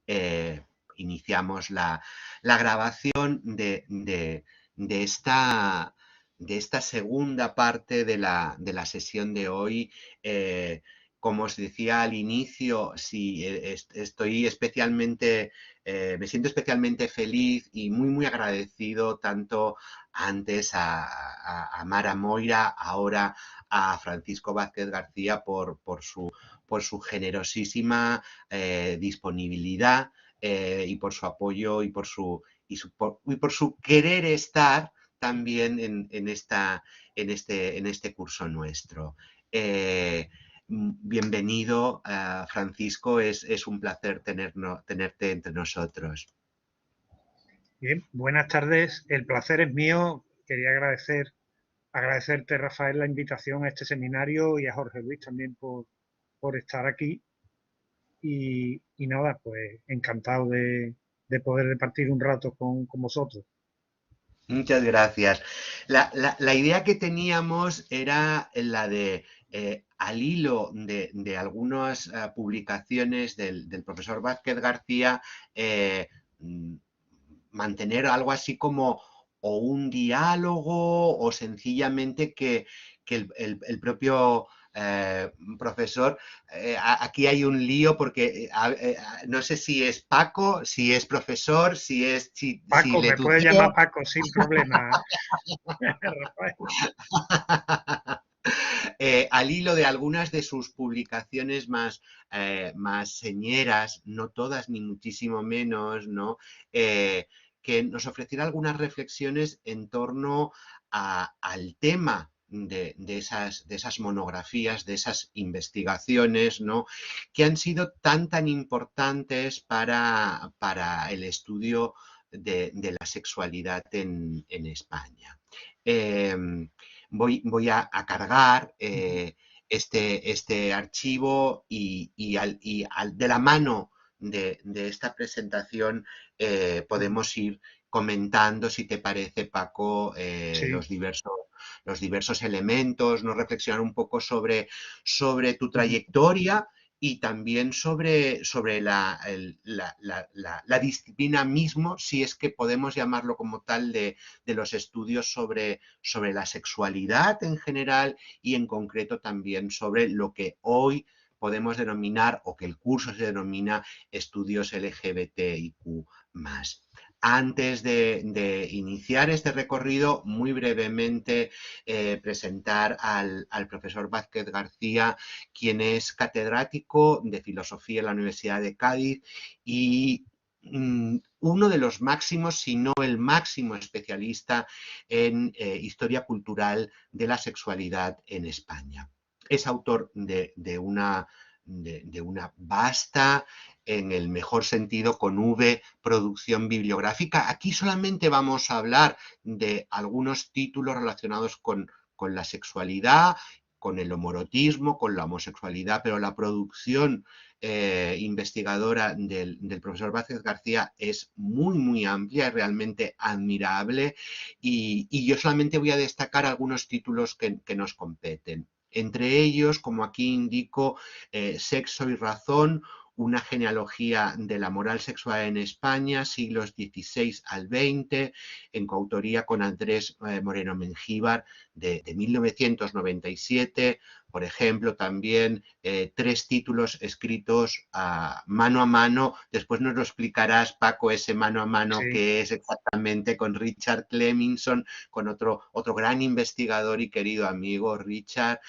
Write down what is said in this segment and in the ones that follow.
eh, iniciamos la grabación de esta segunda parte de la sesión de hoy. Como os decía al inicio, sí, estoy especialmente, me siento especialmente feliz y muy agradecido tanto antes a Mara Moira, ahora a Francisco Vázquez García por su generosísima disponibilidad y por su apoyo y por su querer estar también en este curso nuestro. Bienvenido, Francisco, es un placer tenerte entre nosotros. Bien, buenas tardes. El placer es mío. Quería agradecerte, Rafael, la invitación a este seminario y a Jorge Luis también por estar aquí. Y nada, pues encantado de poder departir un rato con vosotros. Muchas gracias. La idea que teníamos era la de, al hilo de algunas publicaciones del profesor Vázquez García, eh, mm, mantener algo así como o un diálogo o sencillamente que el propio profesor, aquí hay un lío porque no sé si es Paco, si es profesor, si Paco, le me puedes llamar tuteo. Paco sin problema, Rafael. Al hilo de algunas de sus publicaciones más señeras, no todas ni muchísimo menos, ¿no? Que nos ofreciera algunas reflexiones en torno al tema de esas monografías, de esas investigaciones, ¿no? Que han sido tan importantes para el estudio de la sexualidad en España. Eh, voy a cargar este archivo de la mano de esta presentación podemos ir comentando, si te parece, Paco, Sí. los diversos elementos, ¿no? Reflexionar un poco sobre tu trayectoria y también sobre la disciplina mismo, si es que podemos llamarlo como tal, de los estudios sobre la sexualidad en general y en concreto también sobre lo que hoy podemos denominar o que el curso se denomina estudios LGBTIQ+. Antes de iniciar este recorrido, muy brevemente presentar al profesor Vázquez García, quien es catedrático de Filosofía en la Universidad de Cádiz y uno de los máximos, si no el máximo especialista en historia cultural de la sexualidad en España. Es autor de una vasta, en el mejor sentido con V, producción bibliográfica. Aquí solamente vamos a hablar de algunos títulos relacionados con la sexualidad, con el homorotismo, con la homosexualidad, pero la producción investigadora del profesor Vázquez García es muy amplia, realmente admirable y yo solamente voy a destacar algunos títulos que nos competen. Entre ellos, como aquí indico, Sexo y razón, una genealogía de la moral sexual en España, siglos XVI al XX, en coautoría con Andrés Moreno Mengíbar, de 1997. Por ejemplo, también 3 títulos escritos mano a mano. Después nos lo explicarás, Paco, ese mano a mano Sí. que es exactamente con Richard Cleminson, con otro gran investigador y querido amigo, Richard,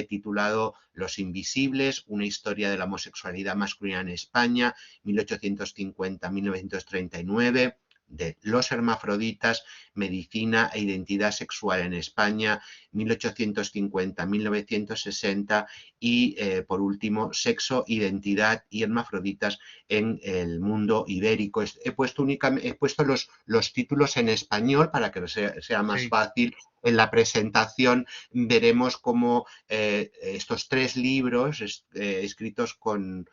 titulado Los Invisibles, una historia de la homosexualidad masculina en España, 1850-1939, de Los Hermafroditas, Medicina e Identidad Sexual en España, 1850-1960 y, por último, Sexo, Identidad y Hermafroditas en el mundo ibérico. He puesto los títulos en español para que sea más Sí. fácil. En la presentación veremos cómo estos 3 libros escritos con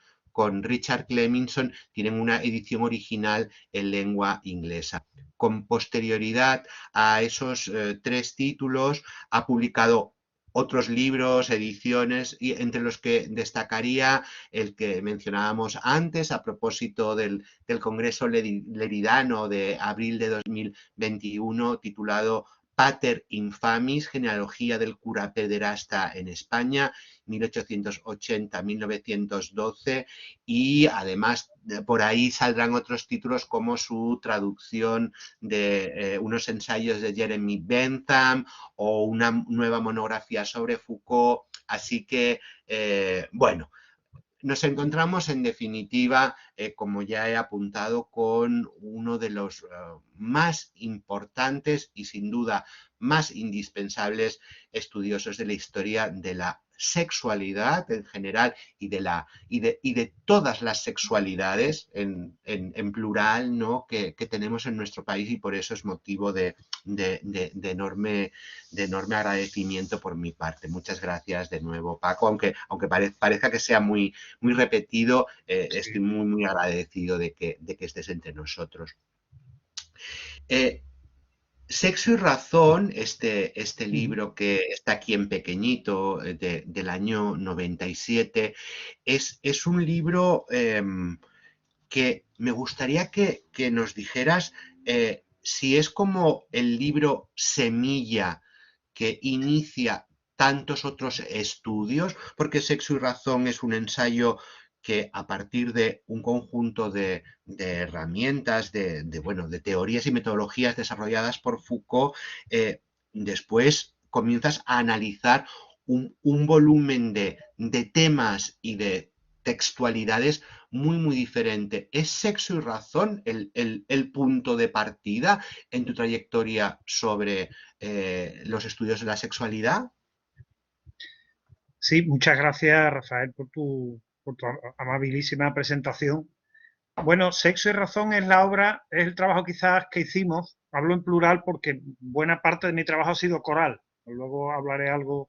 Richard Cleminson tienen una edición original en lengua inglesa. Con posterioridad a esos 3 títulos ha publicado otros libros, ediciones, y entre los que destacaría el que mencionábamos antes a propósito del Congreso Leridano de abril de 2021, titulado Pater Infamis, genealogía del cura pederasta en España, 1880-1912, y además por ahí saldrán otros títulos como su traducción de unos ensayos de Jeremy Bentham o una nueva monografía sobre Foucault. Así que, bueno, nos encontramos en definitiva, como ya he apuntado, con uno de los más importantes y sin duda más indispensables estudiosos de la historia de la sexualidad en general y de todas las sexualidades en plural, ¿no? que tenemos en nuestro país, y por eso es motivo de enorme agradecimiento por mi parte. Muchas gracias de nuevo, Paco, aunque parezca que sea muy repetido, Sí. estoy muy agradecido de que estés entre nosotros. Sexo y razón, este libro que está aquí en pequeñito, del año 97, es un libro que me gustaría que nos dijeras si es como el libro semilla que inicia tantos otros estudios, porque Sexo y razón es un ensayo que a partir de un conjunto de herramientas, bueno, de teorías y metodologías desarrolladas por Foucault, después comienzas a analizar un volumen de temas y de textualidades muy diferente. ¿Es Sexo y razón el punto de partida en tu trayectoria sobre los estudios de la sexualidad? Sí, muchas gracias, Rafael, por tu amabilísima presentación. Bueno, Sexo y razón es la obra, es el trabajo quizás que hicimos, hablo en plural porque buena parte de mi trabajo ha sido coral. Luego hablaré algo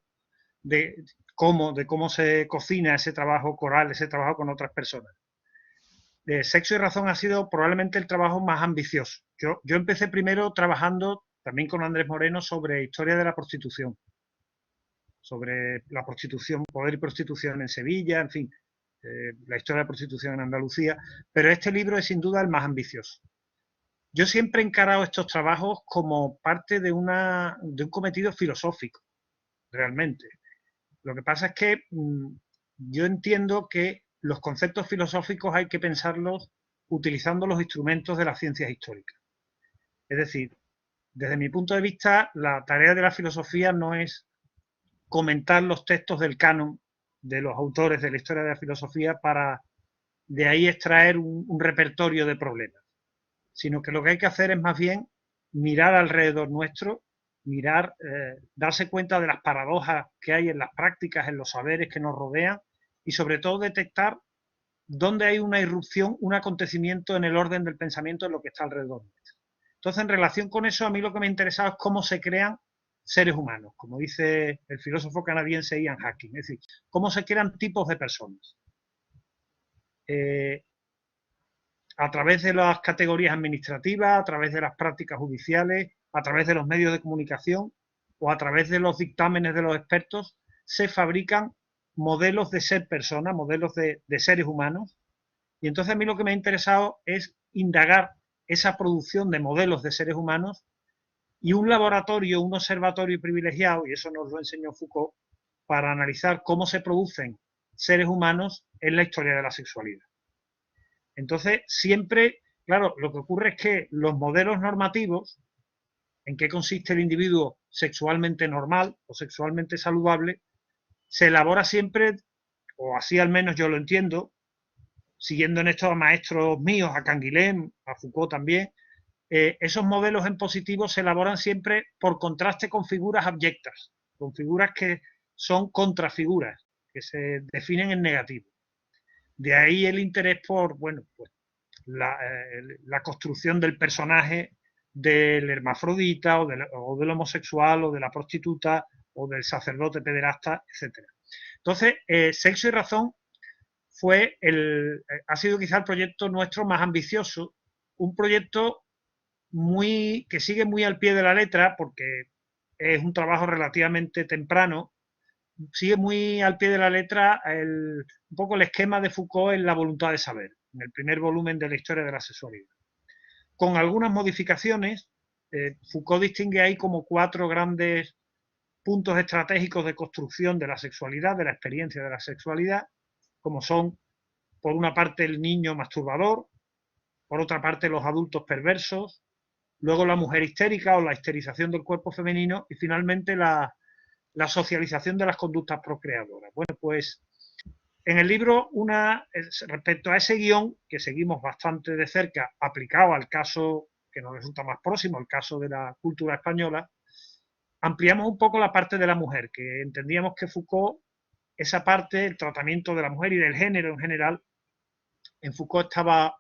de cómo se cocina ese trabajo coral, ese trabajo con otras personas. Sexo y razón ha sido probablemente el trabajo más ambicioso. Yo empecé primero trabajando también con Andrés Moreno sobre historia de la prostitución, sobre la prostitución, poder y prostitución en Sevilla, en fin, la historia de la prostitución en Andalucía, pero este libro es sin duda el más ambicioso. Yo siempre he encarado estos trabajos como parte de un cometido filosófico, realmente. Lo que pasa es que yo entiendo que los conceptos filosóficos hay que pensarlos utilizando los instrumentos de las ciencias históricas. Es decir, desde mi punto de vista, la tarea de la filosofía no es comentar los textos del canon de los autores de la historia de la filosofía para de ahí extraer un repertorio de problemas, sino que lo que hay que hacer es más bien mirar alrededor nuestro, mirar, darse cuenta de las paradojas que hay en las prácticas, en los saberes que nos rodean y sobre todo detectar dónde hay una irrupción, un acontecimiento en el orden del pensamiento en lo que está alrededor nuestro. Entonces, en relación con eso, a mí lo que me ha interesado es cómo se crean seres humanos, como dice el filósofo canadiense Ian Hacking, es decir, cómo se crean tipos de personas. A través de las categorías administrativas, a través de las prácticas judiciales, a través de los medios de comunicación o a través de los dictámenes de los expertos, se fabrican modelos de ser personas, modelos de seres humanos. Y entonces a mí lo que me ha interesado es indagar esa producción de modelos de seres humanos y un laboratorio, un observatorio privilegiado, y eso nos lo enseñó Foucault, para analizar cómo se producen seres humanos en la historia de la sexualidad. Entonces, siempre, claro, lo que ocurre es que los modelos normativos, en qué consiste el individuo sexualmente normal o sexualmente saludable, se elabora siempre, o así al menos yo lo entiendo, siguiendo en estos maestros míos, a Canguilhem, a Foucault también, esos modelos en positivo se elaboran siempre por contraste con figuras abyectas, con figuras que son contrafiguras, que se definen en negativo. De ahí el interés por, bueno, pues la construcción del personaje del hermafrodita o del homosexual o de la prostituta o del sacerdote pederasta, etc. Entonces, Sexo y razón ha sido quizá el proyecto nuestro más ambicioso, un proyecto que sigue muy al pie de la letra porque es un trabajo relativamente temprano. sigue muy al pie de la letra un poco el esquema de Foucault en La voluntad de saber, en el primer volumen de la historia de la sexualidad. Con algunas modificaciones, Foucault distingue ahí como 4 grandes puntos estratégicos de construcción de la sexualidad, de la experiencia de la sexualidad, como son, por una parte, el niño masturbador, por otra parte, los adultos perversos, luego la mujer histérica o la histerización del cuerpo femenino y finalmente la socialización de las conductas procreadoras. Bueno, pues en el libro, respecto a ese guión, que seguimos bastante de cerca, aplicado al caso que nos resulta más próximo, el caso de la cultura española, ampliamos un poco la parte de la mujer, que entendíamos que Foucault, esa parte, el tratamiento de la mujer y del género en general, en Foucault estaba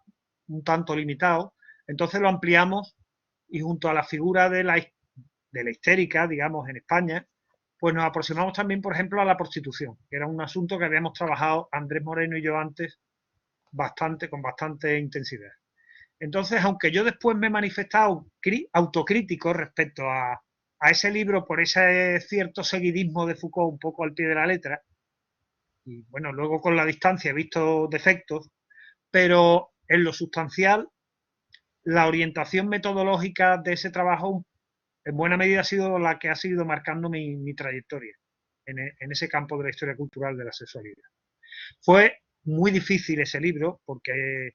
un tanto limitado, entonces lo ampliamos y junto a la figura de la histérica, digamos, en España, pues nos aproximamos también, por ejemplo, a la prostitución, que era un asunto que habíamos trabajado Andrés Moreno y yo antes con bastante intensidad. Entonces, aunque yo después me he manifestado autocrítico respecto a ese libro por ese cierto seguidismo de Foucault un poco al pie de la letra, y bueno, luego con la distancia he visto defectos, pero en lo sustancial, la orientación metodológica de ese trabajo en buena medida ha sido la que ha seguido marcando mi trayectoria en ese campo de la historia cultural de la sexualidad. Fue muy difícil ese libro porque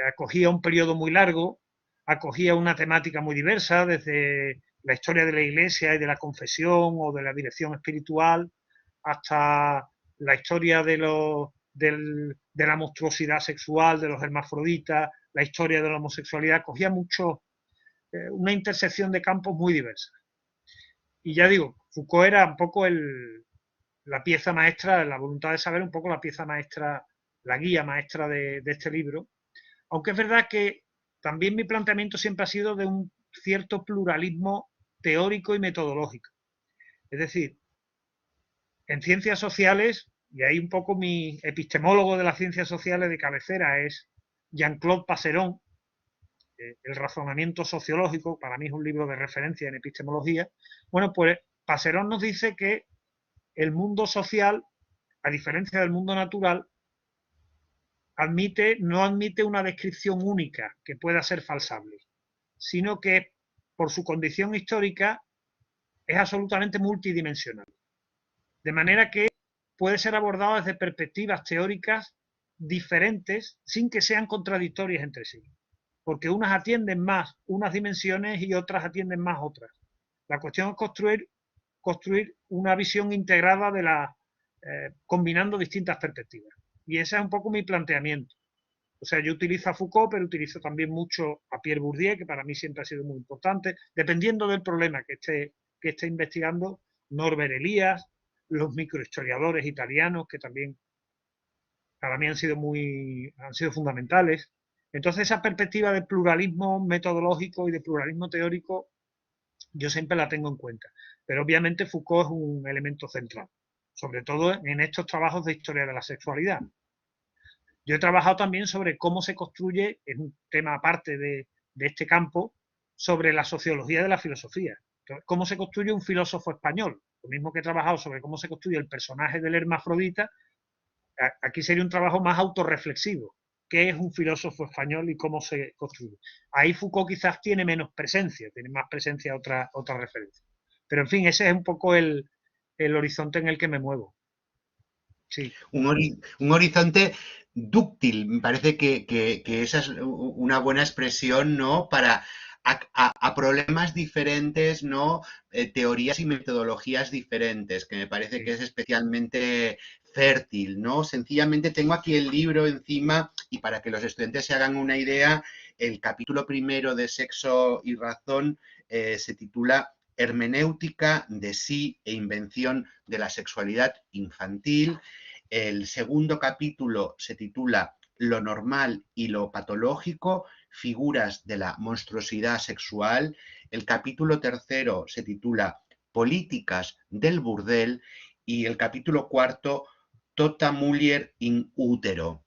acogía un periodo muy largo, acogía una temática muy diversa, desde la historia de la Iglesia y de la confesión o de la dirección espiritual, hasta la historia de la monstruosidad sexual, de los hermafroditas, la historia de la homosexualidad, acogía mucho, una intersección de campos muy diversas. Y ya digo, Foucault era un poco la pieza maestra, la voluntad de saber, un poco la pieza maestra, la guía maestra de este libro. Aunque es verdad que también mi planteamiento siempre ha sido de un cierto pluralismo teórico y metodológico. Es decir, en ciencias sociales, y ahí un poco mi epistemólogo de las ciencias sociales de cabecera es Jean-Claude Passeron, El razonamiento sociológico, para mí es un libro de referencia en epistemología. Bueno, pues Passeron nos dice que el mundo social, a diferencia del mundo natural, no admite una descripción única que pueda ser falsable, sino que por su condición histórica es absolutamente multidimensional. De manera que puede ser abordado desde perspectivas teóricas diferentes sin que sean contradictorias entre sí, porque unas atienden más unas dimensiones y otras atienden más otras. La cuestión es construir una visión integrada combinando distintas perspectivas. Y ese es un poco mi planteamiento. O sea, yo utilizo a Foucault, pero utilizo también mucho a Pierre Bourdieu, que para mí siempre ha sido muy importante, dependiendo del problema que esté investigando, Norbert Elias, los microhistoriadores italianos, que también para mí han sido fundamentales. Entonces, esa perspectiva de pluralismo metodológico y de pluralismo teórico, yo siempre la tengo en cuenta. Pero obviamente Foucault es un elemento central, sobre todo en estos trabajos de historia de la sexualidad. Yo he trabajado también sobre cómo se construye, es un tema aparte de este campo, sobre la sociología de la filosofía. Entonces, cómo se construye un filósofo español. Lo mismo que he trabajado sobre cómo se construye el personaje del hermafrodita, aquí sería un trabajo más autorreflexivo. ¿Qué es un filósofo español y cómo se construye? Ahí Foucault quizás tiene menos presencia, tiene más presencia otra referencia. Pero en fin, ese es un poco el horizonte en el que me muevo. Sí. Un horizonte dúctil, me parece que esa es una buena expresión, ¿no? Para a problemas diferentes, ¿no? Teorías y metodologías diferentes, que me parece que es especialmente fértil, ¿no? Sencillamente tengo aquí el libro encima y para que los estudiantes se hagan una idea, el capítulo primero de Sexo y Razón se titula Hermenéutica de sí e invención de la sexualidad infantil. El segundo capítulo se titula Lo normal y lo patológico, figuras de la monstruosidad sexual. El capítulo tercero se titula Políticas del burdel y el capítulo cuarto Tota Mulier in útero.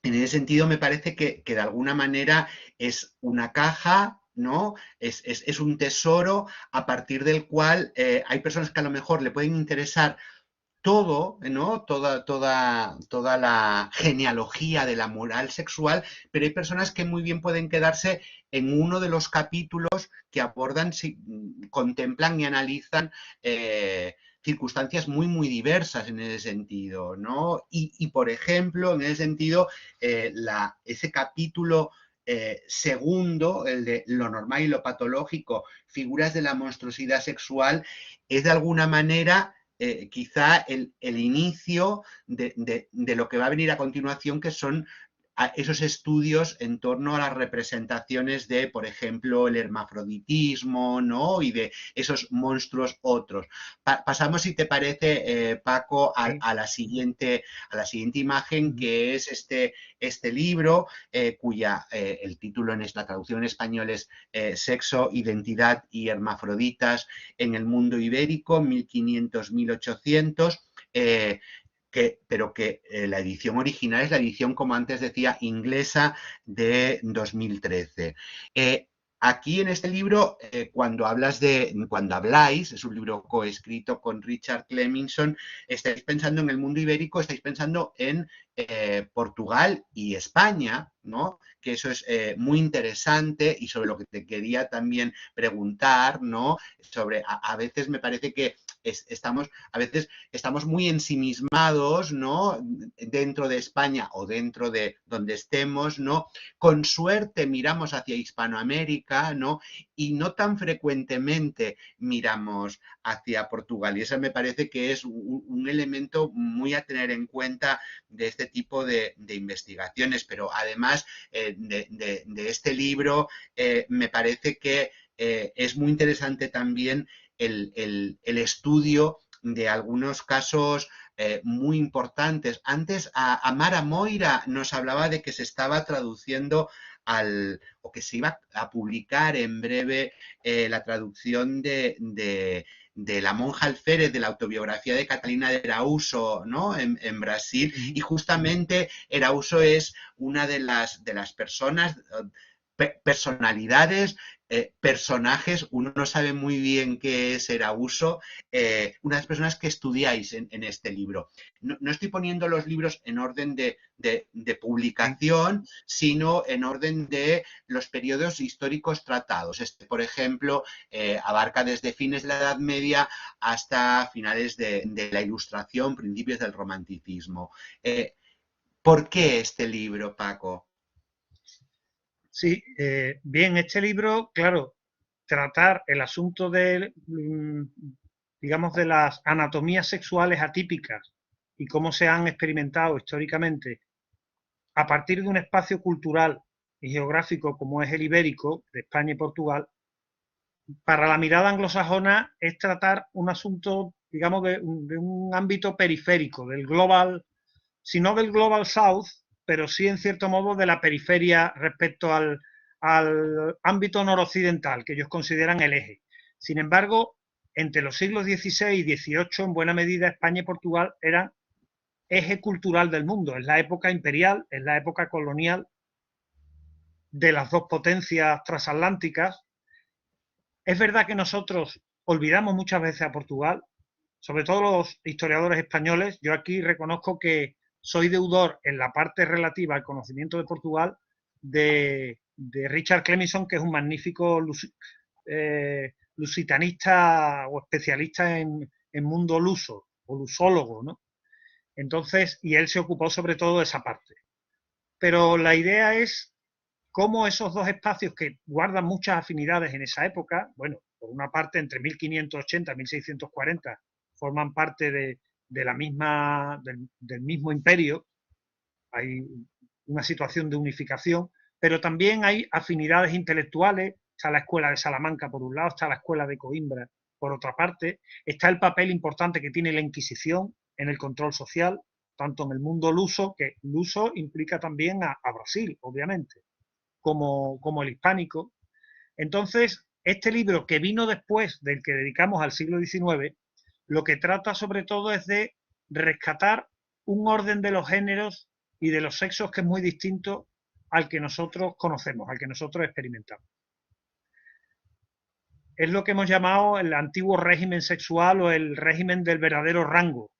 En ese sentido, me parece que de alguna manera es una caja, ¿no? Es un tesoro a partir del cual hay personas que a lo mejor le pueden interesar todo, ¿no? Toda la genealogía de la moral sexual, pero hay personas que muy bien pueden quedarse en uno de los capítulos que abordan, contemplan y analizan circunstancias muy diversas en ese sentido, ¿no? Por ejemplo, en ese sentido, ese capítulo segundo, el de lo normal y lo patológico, figuras de la monstruosidad sexual, es de alguna manera quizá el inicio de lo que va a venir a continuación, que son esos estudios en torno a las representaciones de, por ejemplo, el hermafroditismo, ¿no? Y de esos monstruos otros. Pasamos, si te parece, Paco, a la siguiente imagen, que es este libro, cuya el título la traducción en español es Sexo, Identidad y Hermafroditas en el mundo ibérico, 1500-1800. Pero que la edición original es la edición, como antes decía, inglesa de 2013. Aquí en este libro, cuando habláis, es un libro coescrito con Richard Cleminson, estáis pensando en el mundo ibérico, estáis pensando en Portugal y España, ¿no? Que eso es muy interesante, y sobre lo que te quería también preguntar, ¿no? Sobre, a veces me parece que a veces estamos muy ensimismados, ¿no? Dentro de España o dentro de donde estemos, ¿no? Con suerte miramos hacia Hispanoamérica, ¿no? Y no tan frecuentemente miramos hacia Portugal. Y eso me parece que es un elemento muy a tener en cuenta de este tipo de investigaciones. Pero además de este libro, me parece que es muy interesante también el estudio de algunos casos muy importantes. Antes, Mara Moira nos hablaba de que se estaba traduciendo o que se iba a publicar en breve la traducción de la monja alférez, de la autobiografía de Catalina de Araújo, ¿no? En Brasil. Y justamente Araújo es una de las personas, personalidades, personajes, uno no sabe muy bien qué es Araújo, una de las personas que estudiáis en este libro. No estoy poniendo los libros en orden de publicación, sino en orden de los periodos históricos tratados. Por ejemplo, abarca desde fines de la Edad Media hasta finales de la Ilustración, principios del Romanticismo. ¿Por qué este libro, Paco? Sí, bien, este libro, claro, tratar el asunto de, digamos, de las anatomías sexuales atípicas y cómo se han experimentado históricamente a partir de un espacio cultural y geográfico como es el ibérico, de España y Portugal, para la mirada anglosajona es tratar un asunto, digamos, de un ámbito periférico, del global, si no del global south, pero sí en cierto modo de la periferia respecto al ámbito noroccidental, que ellos consideran el eje. Sin embargo, entre los siglos XVI y XVIII, en buena medida, España y Portugal eran eje cultural del mundo. Es la época imperial, es la época colonial de las dos potencias transatlánticas. Es verdad que nosotros olvidamos muchas veces a Portugal, sobre todo los historiadores españoles. Yo aquí reconozco que soy deudor en la parte relativa al conocimiento de Portugal de Richard Cleminson, que es un magnífico lusitanista o especialista en mundo luso o lusólogo, ¿no? Entonces, y él se ocupó sobre todo de esa parte. Pero la idea es cómo esos dos espacios que guardan muchas afinidades en esa época, bueno, por una parte entre 1580 y 1640 forman parte de la misma, del mismo imperio, hay una situación de unificación, pero también hay afinidades intelectuales, está la escuela de Salamanca por un lado, está la escuela de Coimbra por otra parte, está el papel importante que tiene la Inquisición en el control social, tanto en el mundo luso, que luso implica también a Brasil, obviamente, como el hispánico. Entonces, este libro que vino después del que dedicamos al siglo XIX, lo que trata sobre todo es de rescatar un orden de los géneros y de los sexos que es muy distinto al que nosotros conocemos, al que nosotros experimentamos. Es lo que hemos llamado el antiguo régimen sexual o el régimen del verdadero rango,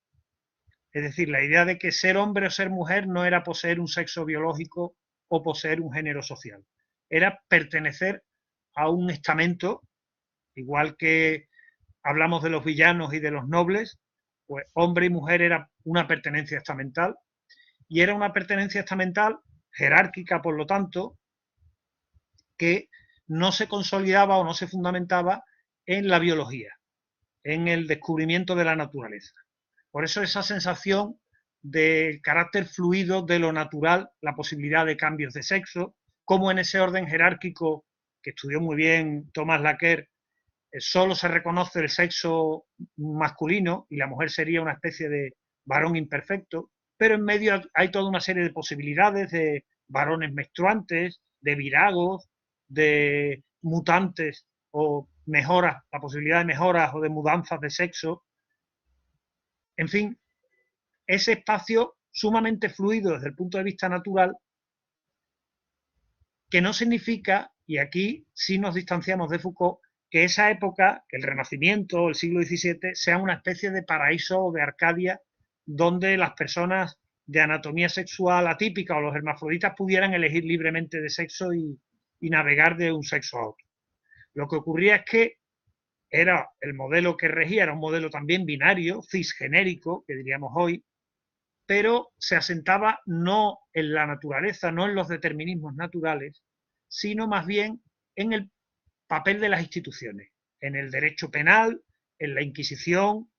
Es decir, la idea de que ser hombre o ser mujer no era poseer un sexo biológico o poseer un género social. Era pertenecer a un estamento, igual que hablamos de los villanos y de los nobles, pues hombre y mujer era una pertenencia estamental, y era una pertenencia estamental jerárquica, por lo tanto, que no se consolidaba o no se fundamentaba en la biología, en el descubrimiento de la naturaleza. Por eso esa sensación del carácter fluido de lo natural, la posibilidad de cambios de sexo, como en ese orden jerárquico que estudió muy bien Thomas Laqueur, solo se reconoce el sexo masculino y la mujer sería una especie de varón imperfecto, pero en medio hay toda una serie de posibilidades de varones menstruantes, de viragos, de mutantes o mejoras, la posibilidad de mejoras o de mudanzas de sexo. En fin, ese espacio sumamente fluido desde el punto de vista natural, que no significa, y aquí sí nos distanciamos de Foucault, que esa época, que el Renacimiento, el siglo XVII, sea una especie de paraíso o de Arcadia donde las personas de anatomía sexual atípica o los hermafroditas pudieran elegir libremente de sexo y navegar de un sexo a otro. Lo que ocurría es que era el modelo que regía, era un modelo también binario, cisgenérico, que diríamos hoy, pero se asentaba no en la naturaleza, no en los determinismos naturales, sino más bien en el papel de las instituciones, en el derecho penal, en la Inquisición,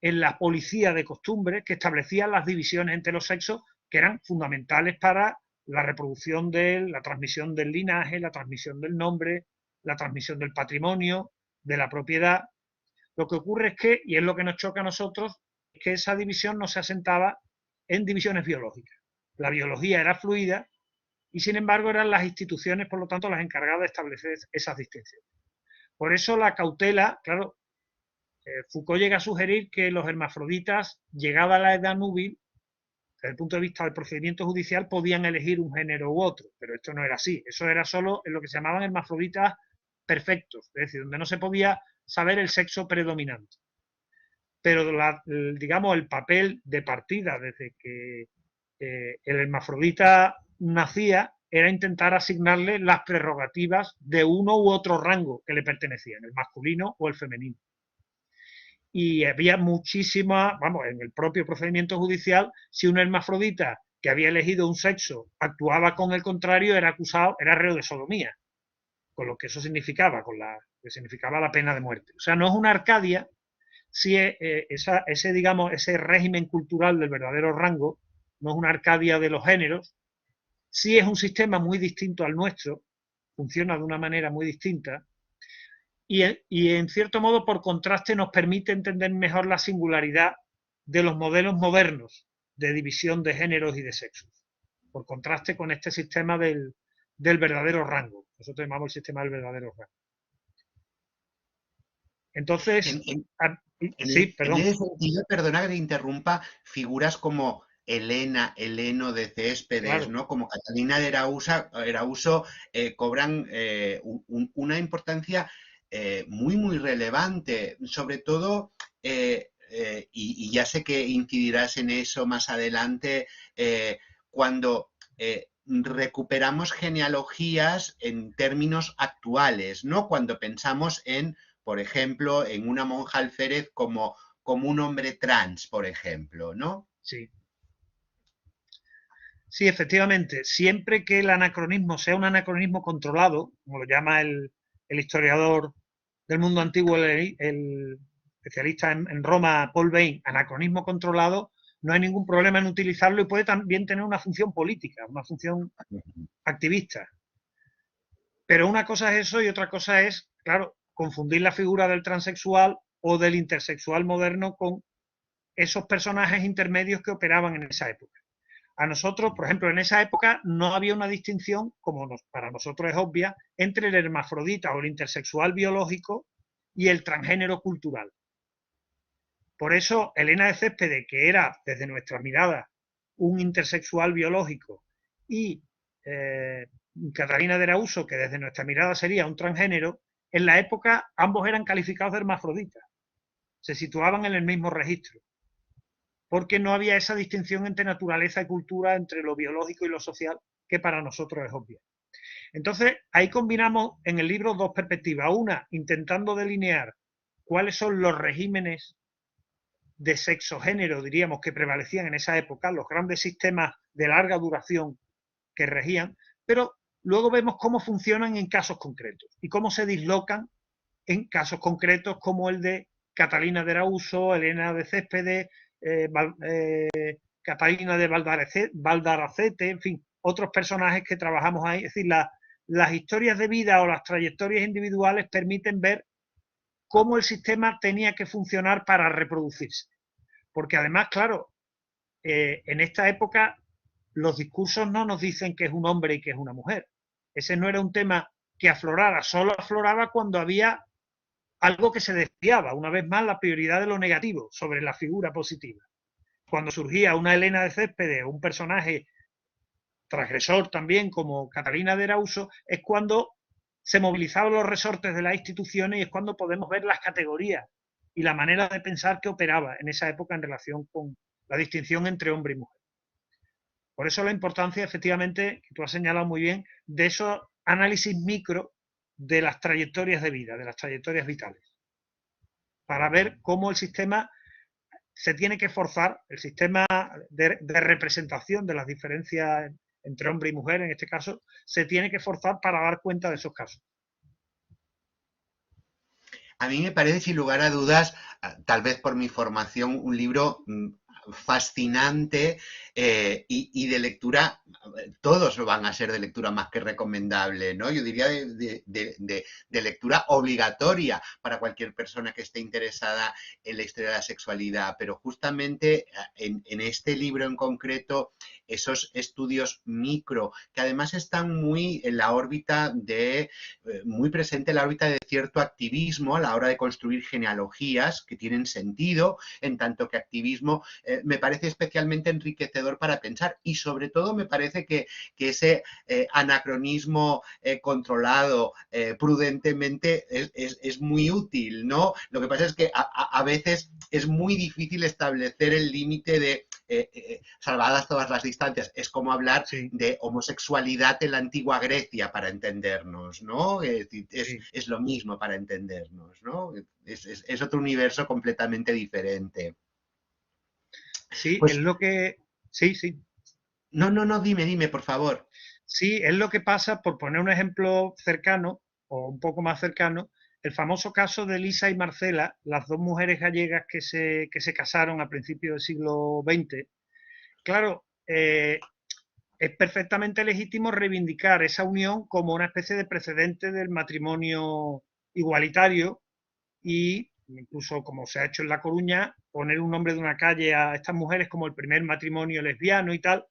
en la policía de costumbres, que establecían las divisiones entre los sexos que eran fundamentales para la reproducción de la transmisión del linaje, la transmisión del nombre, la transmisión del patrimonio, de la propiedad. Lo que ocurre es que, y es lo que nos choca a nosotros, es que esa división no se asentaba en divisiones biológicas. La biología era fluida y, sin embargo, eran las instituciones, por lo tanto, las encargadas de establecer esas distinciones. Por eso la cautela, claro, Foucault llega a sugerir que los hermafroditas, llegada a la edad núbil, desde el punto de vista del procedimiento judicial, podían elegir un género u otro, pero esto no era así. Eso era solo en lo que se llamaban hermafroditas perfectos, es decir, donde no se podía saber el sexo predominante. Pero digamos, el papel de partida desde que el hermafrodita nacía era intentar asignarle las prerrogativas de uno u otro rango que le pertenecían, el masculino o el femenino. Y había muchísimas, vamos, en el propio procedimiento judicial, si un hermafrodita que había elegido un sexo actuaba con el contrario, era acusado, era reo de sodomía, con lo que eso significaba, que significaba la pena de muerte. O sea, no es una Arcadia, si ese, digamos, ese régimen cultural del verdadero rango, no es una Arcadia de los géneros, sí es un sistema muy distinto al nuestro, funciona de una manera muy distinta, y en cierto modo, por contraste, nos permite entender mejor la singularidad de los modelos modernos de división de géneros y de sexos, por contraste con este sistema del verdadero rango. Nosotros llamamos el sistema del verdadero rango. Entonces, sí, perdón. En ese sentido, perdona que te interrumpa, figuras como Helena, Heleno de Céspedes, Claro. ¿no? Como Catalina de Erauso, cobran una importancia muy, muy relevante, sobre todo, y ya sé que incidirás en eso más adelante, cuando recuperamos genealogías en términos actuales, ¿no? Cuando pensamos en, por ejemplo, en una monja alférez como un hombre trans, por ejemplo, ¿no? Sí. Sí, efectivamente. Siempre que el anacronismo sea un anacronismo controlado, como lo llama el historiador del mundo antiguo, el especialista en Roma, Paul Bain, anacronismo controlado, no hay ningún problema en utilizarlo y puede también tener una función política, una función activista. Pero una cosa es eso y otra cosa es, claro, confundir la figura del transexual o del intersexual moderno con esos personajes intermedios que operaban en esa época. A nosotros, por ejemplo, en esa época no había una distinción, como para nosotros es obvia, entre el hermafrodita o el intersexual biológico y el transgénero cultural. Por eso, Helena de Céspedes, que era, desde nuestra mirada, un intersexual biológico, y Catalina de Erauso, que desde nuestra mirada sería un transgénero, en la época ambos eran calificados de hermafroditas. Se situaban en el mismo registro. porque no había esa distinción entre naturaleza y cultura, entre lo biológico y lo social, que para nosotros es obvia. Entonces, ahí combinamos en el libro dos perspectivas. Una, intentando delinear cuáles son los regímenes de sexo-género, diríamos, que prevalecían en esa época, los grandes sistemas de larga duración que regían, pero luego vemos cómo funcionan en casos concretos y cómo se dislocan en casos concretos como el de Catalina de Araújo, Elena de Céspedes, Catalina de Valdaracete, en fin, otros personajes que trabajamos ahí. Es decir, las historias de vida o las trayectorias individuales permiten ver cómo el sistema tenía que funcionar para reproducirse. Porque además, claro, en esta época los discursos no nos dicen que es un hombre y que es una mujer. Ese no era un tema que aflorara, solo afloraba cuando había algo que se desviaba, una vez más, la prioridad de lo negativo sobre la figura positiva. Cuando surgía una Elena de Céspedes, un personaje transgresor también como Catalina de Araújo, es cuando se movilizaban los resortes de las instituciones y es cuando podemos ver las categorías y la manera de pensar que operaba en esa época en relación con la distinción entre hombre y mujer. Por eso la importancia, efectivamente, que tú has señalado muy bien, de esos análisis micro de las trayectorias de vida, de las trayectorias vitales, para ver cómo el sistema se tiene que forzar, el sistema de representación de las diferencias entre hombre y mujer, en este caso, se tiene que forzar para dar cuenta de esos casos. A mí me parece, sin lugar a dudas, tal vez por mi formación, un libro fascinante y de lectura, todos van a ser de lectura más que recomendable, ¿no? Yo diría de lectura obligatoria para cualquier persona que esté interesada en la historia de la sexualidad, pero justamente en este libro en concreto, esos estudios micro, que además están muy en la órbita muy presente en la órbita de cierto activismo a la hora de construir genealogías que tienen sentido, en tanto que activismo me parece especialmente enriquecedor para pensar y sobre todo me parece que ese anacronismo controlado prudentemente es muy útil, ¿no? Lo que pasa es que a veces es muy difícil establecer el límite de salvadas todas las distancias. Es como hablar de homosexualidad en la antigua Grecia para entendernos, ¿no? Es lo mismo para entendernos, ¿no? Es otro universo completamente diferente. Sí, Pues, es lo que... Sí, sí. No, dime, por favor. Sí, es lo que pasa, por poner un ejemplo cercano, o un poco más cercano, el famoso caso de Elisa y Marcela, las dos mujeres gallegas que se casaron a principios del siglo XX. Claro, es perfectamente legítimo reivindicar esa unión como una especie de precedente del matrimonio igualitario y incluso como se ha hecho en La Coruña, poner un nombre de una calle a estas mujeres como el primer matrimonio lesbiano y tal,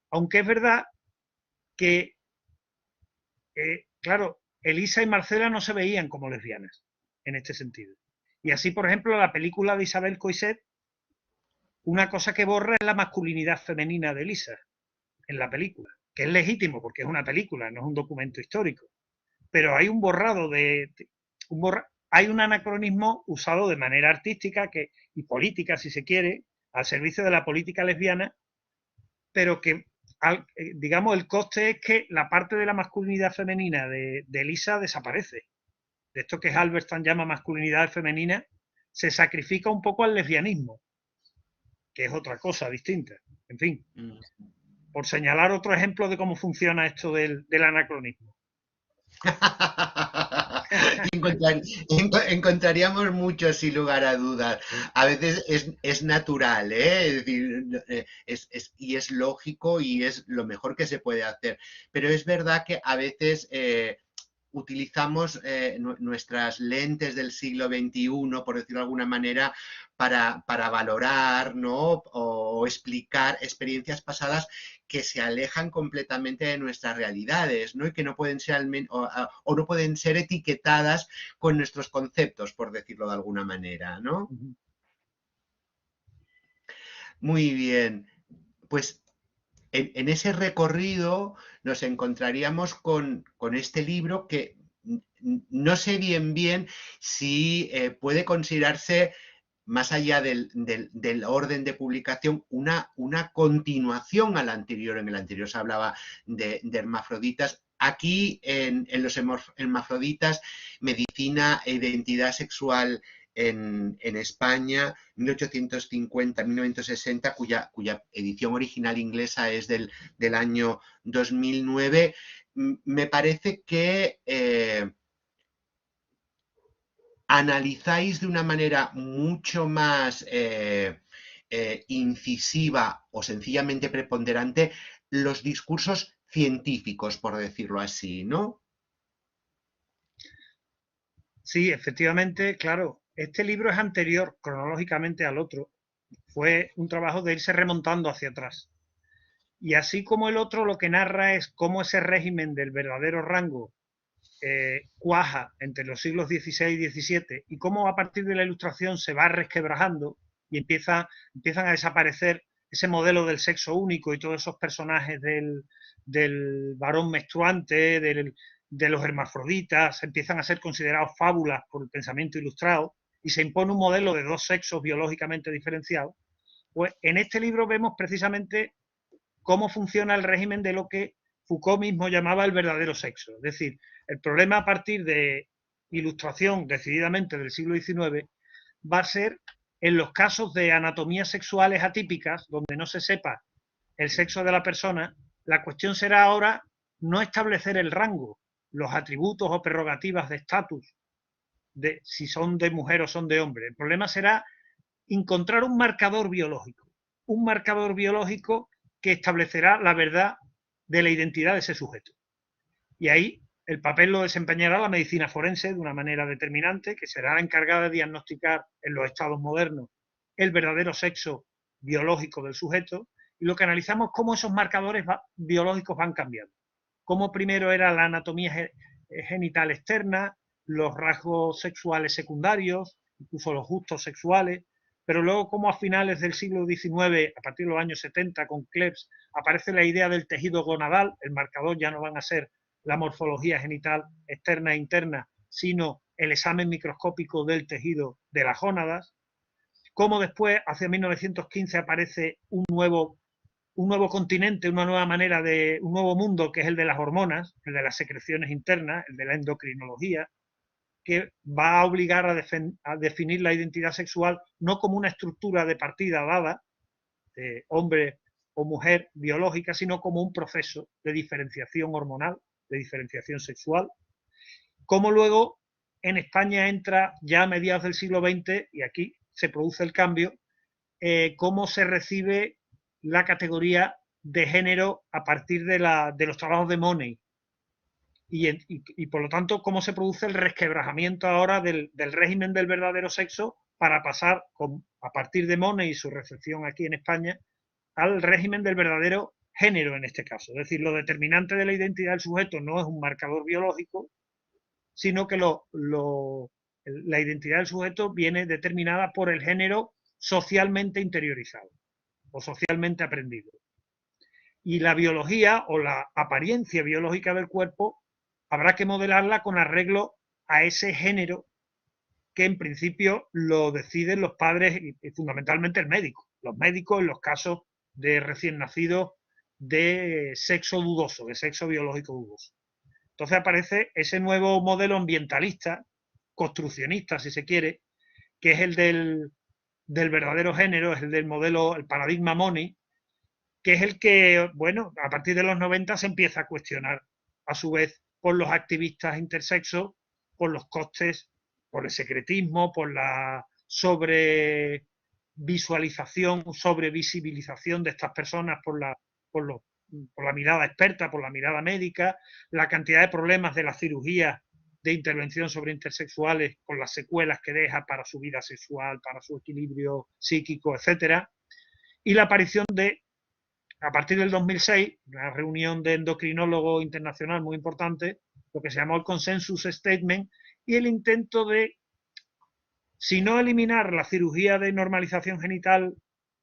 aunque es verdad que, claro, Elisa y Marcela no se veían como lesbianas en este sentido. Y así, por ejemplo, la película de Isabel Coixet, una cosa que borra es la masculinidad femenina de Elisa en la película, que es legítimo porque es una película, no es un documento histórico. Pero hay un borrado hay un anacronismo usado de manera artística y política, si se quiere, al servicio de la política lesbiana, pero que, digamos, el coste es que la parte de la masculinidad femenina de Elisa desaparece. De esto que Halberstam llama masculinidad femenina, se sacrifica un poco al lesbianismo, que es otra cosa distinta. En fin, por señalar otro ejemplo de cómo funciona esto del anacronismo. Encontraríamos muchos sin lugar a dudas. A veces es natural, ¿eh? Es decir, y es lógico y es lo mejor que se puede hacer. Pero es verdad que a veces utilizamos nuestras lentes del siglo XXI, por decirlo de alguna manera, para valorar, ¿no? O explicar experiencias pasadas que se alejan completamente de nuestras realidades, ¿no? Y que no pueden ser o no pueden ser etiquetadas con nuestros conceptos, por decirlo de alguna manera, ¿no? Muy bien. Pues en ese recorrido nos encontraríamos con este libro que no sé bien si puede considerarse más allá del orden de publicación, una continuación al anterior. En el anterior se hablaba de hermafroditas. Aquí, en los hermafroditas, medicina e identidad sexual en España, 1850-1960, cuya edición original inglesa es del año 2009, me parece que analizáis de una manera mucho más incisiva o sencillamente preponderante los discursos científicos, por decirlo así, ¿no? Sí, efectivamente, claro, este libro es anterior cronológicamente al otro. Fue un trabajo de irse remontando hacia atrás. Y así como el otro lo que narra es cómo ese régimen del verdadero rango cuaja entre los siglos XVI y XVII y cómo a partir de la Ilustración se va resquebrajando y empiezan a desaparecer ese modelo del sexo único y todos esos personajes del varón menstruante, de los hermafroditas, empiezan a ser considerados fábulas por el pensamiento ilustrado y se impone un modelo de dos sexos biológicamente diferenciados. Pues en este libro vemos precisamente cómo funciona el régimen de lo que Foucault mismo llamaba el verdadero sexo. Es decir, el problema a partir de Ilustración, decididamente del siglo XIX, va a ser en los casos de anatomías sexuales atípicas, donde no se sepa el sexo de la persona, la cuestión será ahora no establecer el rango, los atributos o prerrogativas de estatus, de si son de mujer o son de hombre. El problema será encontrar un marcador biológico que establecerá la verdad de la identidad de ese sujeto. Y ahí el papel lo desempeñará la medicina forense de una manera determinante, que será la encargada de diagnosticar en los estados modernos el verdadero sexo biológico del sujeto, y lo que analizamos es cómo esos marcadores biológicos van cambiando. Cómo primero era la anatomía genital externa, los rasgos sexuales secundarios, incluso los gustos sexuales, pero luego como a finales del siglo XIX, a partir de los años 70, con Klebs, aparece la idea del tejido gonadal. El marcador ya no van a ser la morfología genital externa e interna, sino el examen microscópico del tejido de las gónadas. Como después, hacia 1915, aparece un nuevo continente, una nueva manera de, un nuevo mundo, que es el de las hormonas, el de las secreciones internas, el de la endocrinología, que va a obligar a definir la identidad sexual no como una estructura de partida dada, de hombre o mujer biológica, sino como un proceso de diferenciación hormonal, de diferenciación sexual. Como luego en España entra ya a mediados del siglo XX, y aquí se produce el cambio, cómo se recibe la categoría de género a partir de los trabajos de Money. Y por lo tanto, cómo se produce el resquebrajamiento ahora del régimen del verdadero sexo para pasar, a partir de Money y su recepción aquí en España, al régimen del verdadero género en este caso. Es decir, lo determinante de la identidad del sujeto no es un marcador biológico, sino que la identidad del sujeto viene determinada por el género socialmente interiorizado o socialmente aprendido. Y la biología o la apariencia biológica del cuerpo habrá que modelarla con arreglo a ese género que en principio lo deciden los padres y fundamentalmente el médico. Los médicos en los casos de recién nacidos de sexo dudoso, de sexo biológico dudoso. Entonces aparece ese nuevo modelo ambientalista, construccionista si se quiere, que es el del verdadero género, es el del modelo, el paradigma Money, que es el que, bueno, a partir de los 90 se empieza a cuestionar, a su vez, por los activistas intersexos, por los costes, por el secretismo, por la sobrevisualización, sobrevisibilización de estas personas por la mirada experta, por la mirada médica, la cantidad de problemas de la cirugía de intervención sobre intersexuales con las secuelas que deja para su vida sexual, para su equilibrio psíquico, etcétera, y la aparición de, a partir del 2006, una reunión de endocrinólogos internacional muy importante, lo que se llamó el Consensus Statement, y el intento de, si no eliminar la cirugía de normalización genital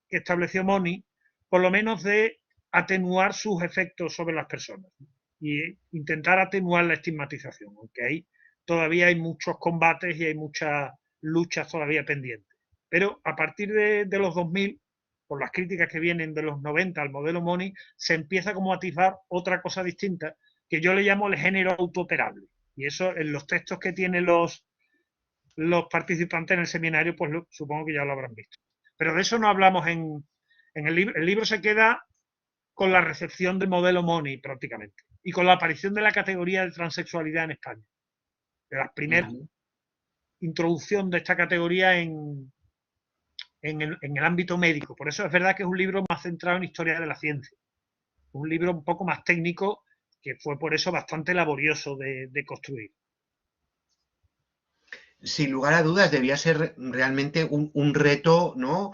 que estableció Money, por lo menos de atenuar sus efectos sobre las personas y intentar atenuar la estigmatización, aunque ahí todavía hay muchos combates y hay muchas luchas todavía pendientes. Pero a partir de los 2000, por las críticas que vienen de los 90 al modelo Money, se empieza como a atisbar otra cosa distinta, que yo le llamo el género autooperable. Y eso en los textos que tienen los participantes en el seminario, pues supongo que ya lo habrán visto. Pero de eso no hablamos en el libro. El libro se queda con la recepción del modelo Money prácticamente y con la aparición de la categoría de transexualidad en España. De la primera introducción de esta categoría en el ámbito médico. Por eso es verdad que es un libro más centrado en historia de la ciencia. Un libro un poco más técnico que fue por eso bastante laborioso de construir. Sin lugar a dudas, debía ser realmente un reto, ¿no?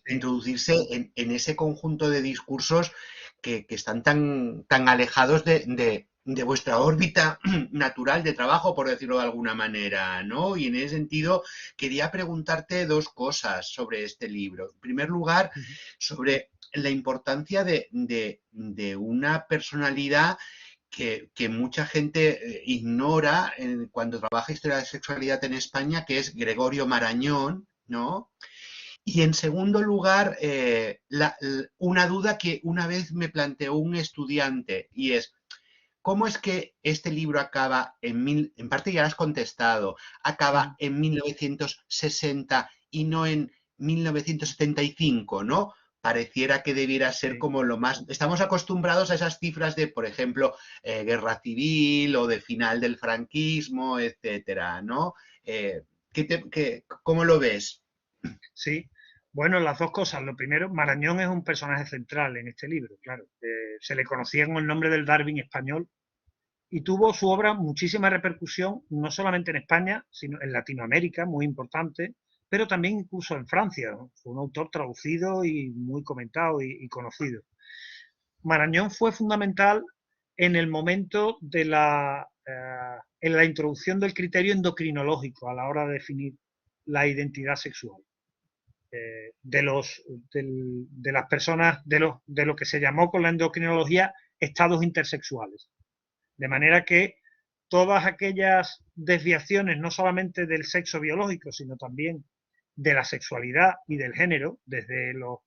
Introducirse en ese conjunto de discursos que están tan alejados de vuestra órbita natural de trabajo, por decirlo de alguna manera, ¿no? Y en ese sentido, quería preguntarte dos cosas sobre este libro. En primer lugar, sobre la importancia de una personalidad que mucha gente ignora cuando trabaja historia de sexualidad en España, que es Gregorio Marañón, ¿no? Y en segundo lugar, una duda que una vez me planteó un estudiante, y es, ¿cómo es que este libro acaba en parte ya has contestado, acaba en 1960 y no en 1975, ¿no? Pareciera que debiera ser como lo más... Estamos acostumbrados a esas cifras de, por ejemplo, guerra civil o de final del franquismo, etcétera, ¿no? ¿Cómo lo ves? Sí, bueno, las dos cosas. Lo primero, Marañón es un personaje central en este libro, claro. Se le conocía con el nombre del Darwin español y tuvo su obra muchísima repercusión, no solamente en España, sino en Latinoamérica, muy importante, pero también incluso en Francia, ¿no? Fue un autor traducido y muy comentado y conocido. Marañón fue fundamental en el momento en la introducción del criterio endocrinológico a la hora de definir la identidad sexual de las personas, de lo que se llamó con la endocrinología estados intersexuales. De manera que todas aquellas desviaciones, no solamente del sexo biológico, sino también de la sexualidad y del género, desde los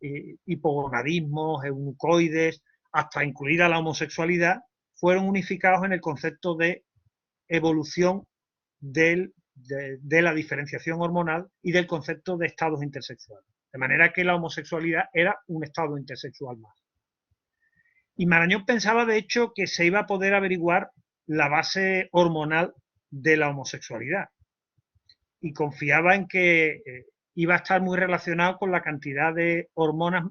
hipogonadismos, eunucoides, hasta incluida la homosexualidad, fueron unificados en el concepto de evolución de la diferenciación hormonal y del concepto de estados intersexuales. De manera que la homosexualidad era un estado intersexual más. Y Marañón pensaba, de hecho, que se iba a poder averiguar la base hormonal de la homosexualidad. Y confiaba en que iba a estar muy relacionado con la cantidad de hormonas,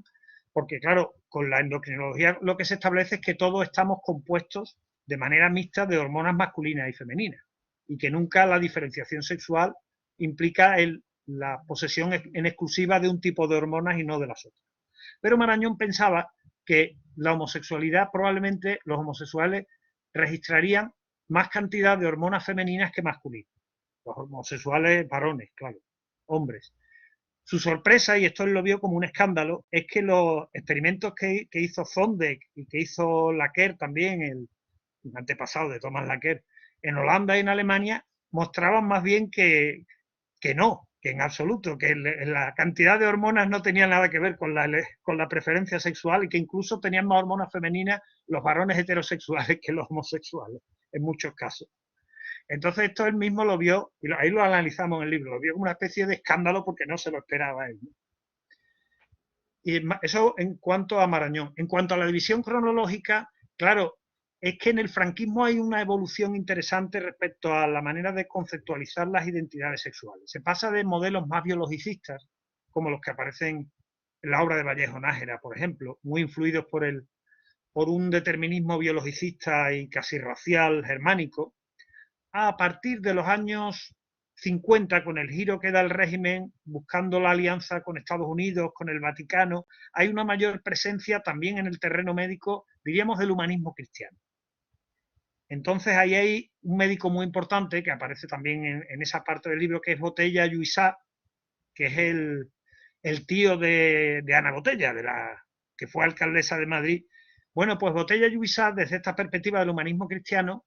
porque claro, con la endocrinología lo que se establece es que todos estamos compuestos de manera mixta de hormonas masculinas y femeninas, y que nunca la diferenciación sexual implica la posesión en exclusiva de un tipo de hormonas y no de las otras. Pero Marañón pensaba que la homosexualidad, probablemente los homosexuales registrarían más cantidad de hormonas femeninas que masculinas. Los homosexuales varones, claro, hombres. Su sorpresa, y esto él lo vio como un escándalo, es que los experimentos que hizo Zondek y que hizo Laquer también, el antepasado de Thomas Laquer, en Holanda y en Alemania, mostraban más bien que no, que en absoluto, que la cantidad de hormonas no tenía nada que ver con la preferencia sexual y que incluso tenían más hormonas femeninas los varones heterosexuales que los homosexuales, en muchos casos. Entonces esto él mismo lo vio, y ahí lo analizamos en el libro, lo vio como una especie de escándalo porque no se lo esperaba él. Y eso en cuanto a Marañón. En cuanto a la división cronológica, claro, es que en el franquismo hay una evolución interesante respecto a la manera de conceptualizar las identidades sexuales. Se pasa de modelos más biologicistas, como los que aparecen en la obra de Vallejo Nájera, por ejemplo, muy influidos por un determinismo biologicista y casi racial germánico, a partir de los años 50, con el giro que da el régimen, buscando la alianza con Estados Unidos, con el Vaticano, hay una mayor presencia también en el terreno médico, diríamos, del humanismo cristiano. Entonces ahí hay un médico muy importante que aparece también en esa parte del libro, que es Botella Lluïsà, que es el tío de Ana Botella, que fue alcaldesa de Madrid. Bueno, pues Botella Lluïsà, desde esta perspectiva del humanismo cristiano,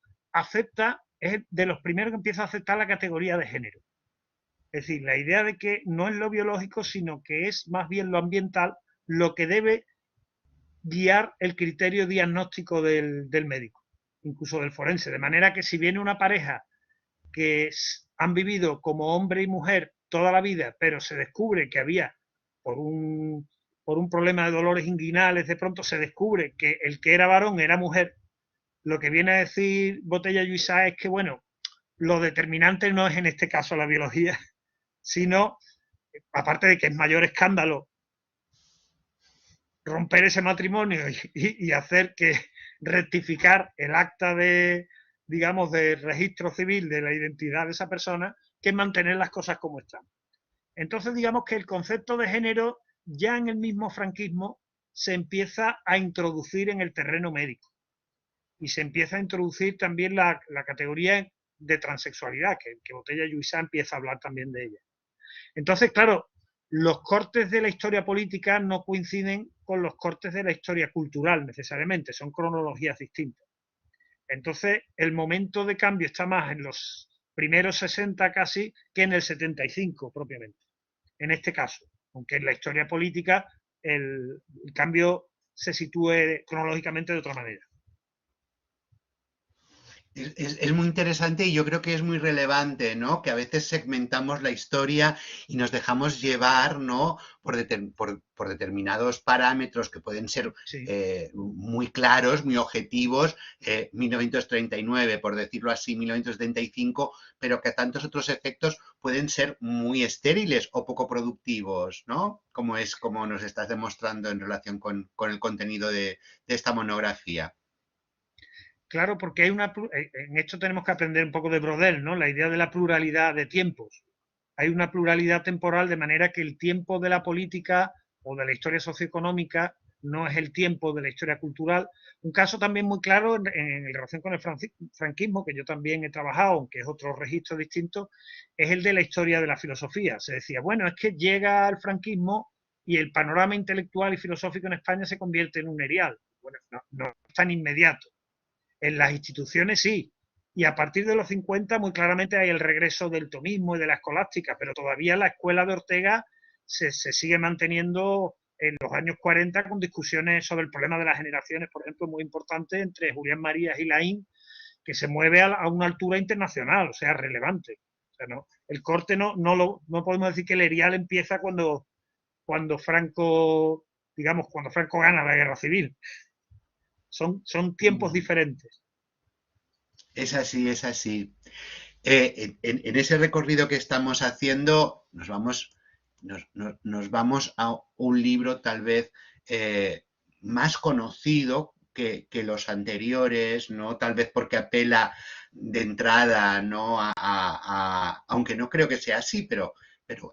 es de los primeros que empieza a aceptar la categoría de género. Es decir, la idea de que no es lo biológico, sino que es más bien lo ambiental lo que debe guiar el criterio diagnóstico del médico, incluso del forense. De manera que si viene una pareja que han vivido como hombre y mujer toda la vida, pero se descubre que había, por un problema de dolores inguinales, de pronto se descubre que el que era varón era mujer, lo que viene a decir Botella Lluïsá es que, bueno, lo determinante no es en este caso la biología, sino, aparte de que es mayor escándalo romper ese matrimonio y hacer que rectificar el acta de, digamos, de registro civil de la identidad de esa persona, que mantener las cosas como están. Entonces, digamos que el concepto de género ya en el mismo franquismo se empieza a introducir en el terreno médico y se empieza a introducir también la categoría de transexualidad, que Botella Lluïsá empieza a hablar también de ella. Entonces, claro, los cortes de la historia política no coinciden con los cortes de la historia cultural necesariamente, son cronologías distintas. Entonces, el momento de cambio está más en los primeros 60 casi que en el 75 propiamente, en este caso, aunque en la historia política el cambio se sitúe cronológicamente de otra manera. Es muy interesante y yo creo que es muy relevante, ¿no? Que a veces segmentamos la historia y nos dejamos llevar, ¿no? Por determinados parámetros que pueden ser Sí. muy claros, muy objetivos, 1939, por decirlo así, 1975, pero que a tantos otros efectos pueden ser muy estériles o poco productivos, ¿no? Como es como nos estás demostrando en relación con el contenido de esta monografía. Claro, porque en esto tenemos que aprender un poco de Brodel, ¿no? La idea de la pluralidad de tiempos. Hay una pluralidad temporal de manera que el tiempo de la política o de la historia socioeconómica no es el tiempo de la historia cultural. Un caso también muy claro en relación con el franquismo, que yo también he trabajado, aunque es otro registro distinto, es el de la historia de la filosofía. Se decía, bueno, es que llega el franquismo y el panorama intelectual y filosófico en España se convierte en un erial. Bueno, no es tan inmediato. En las instituciones sí. Y a partir de los 50 muy claramente hay el regreso del tomismo y de la escolástica, pero todavía la escuela de Ortega se sigue manteniendo en los años 40 con discusiones sobre el problema de las generaciones, por ejemplo, muy importante entre Julián Marías y Laín, que se mueve a una altura internacional, o sea, relevante. O sea, no, el corte no podemos decir que el erial empieza cuando Franco, digamos, cuando Franco gana la guerra civil. Son tiempos diferentes. Es así, es así. En ese recorrido que estamos haciendo, nos vamos a un libro tal vez más conocido que los anteriores, ¿no? Tal vez porque apela de entrada, ¿no? Aunque no creo que sea así, pero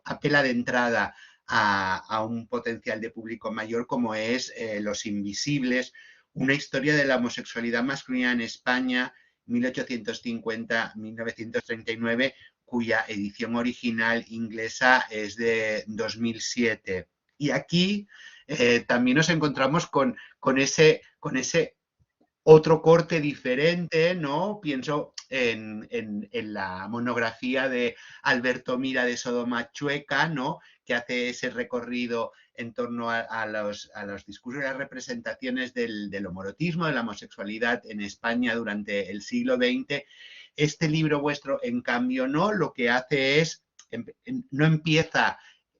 apela de entrada a un potencial de público mayor como es Los Invisibles, una historia de la homosexualidad masculina en España 1850-1939, cuya edición original inglesa es de 2007. Y aquí también nos encontramos con ese otro corte diferente, ¿no? Pienso en la monografía de Alberto Mira de Sodoma Chueca, ¿no? Que hace ese recorrido en torno a los discursos y las representaciones del homorotismo, de la homosexualidad en España durante el siglo XX. Este libro vuestro, en cambio, no, lo que hace es, no empieza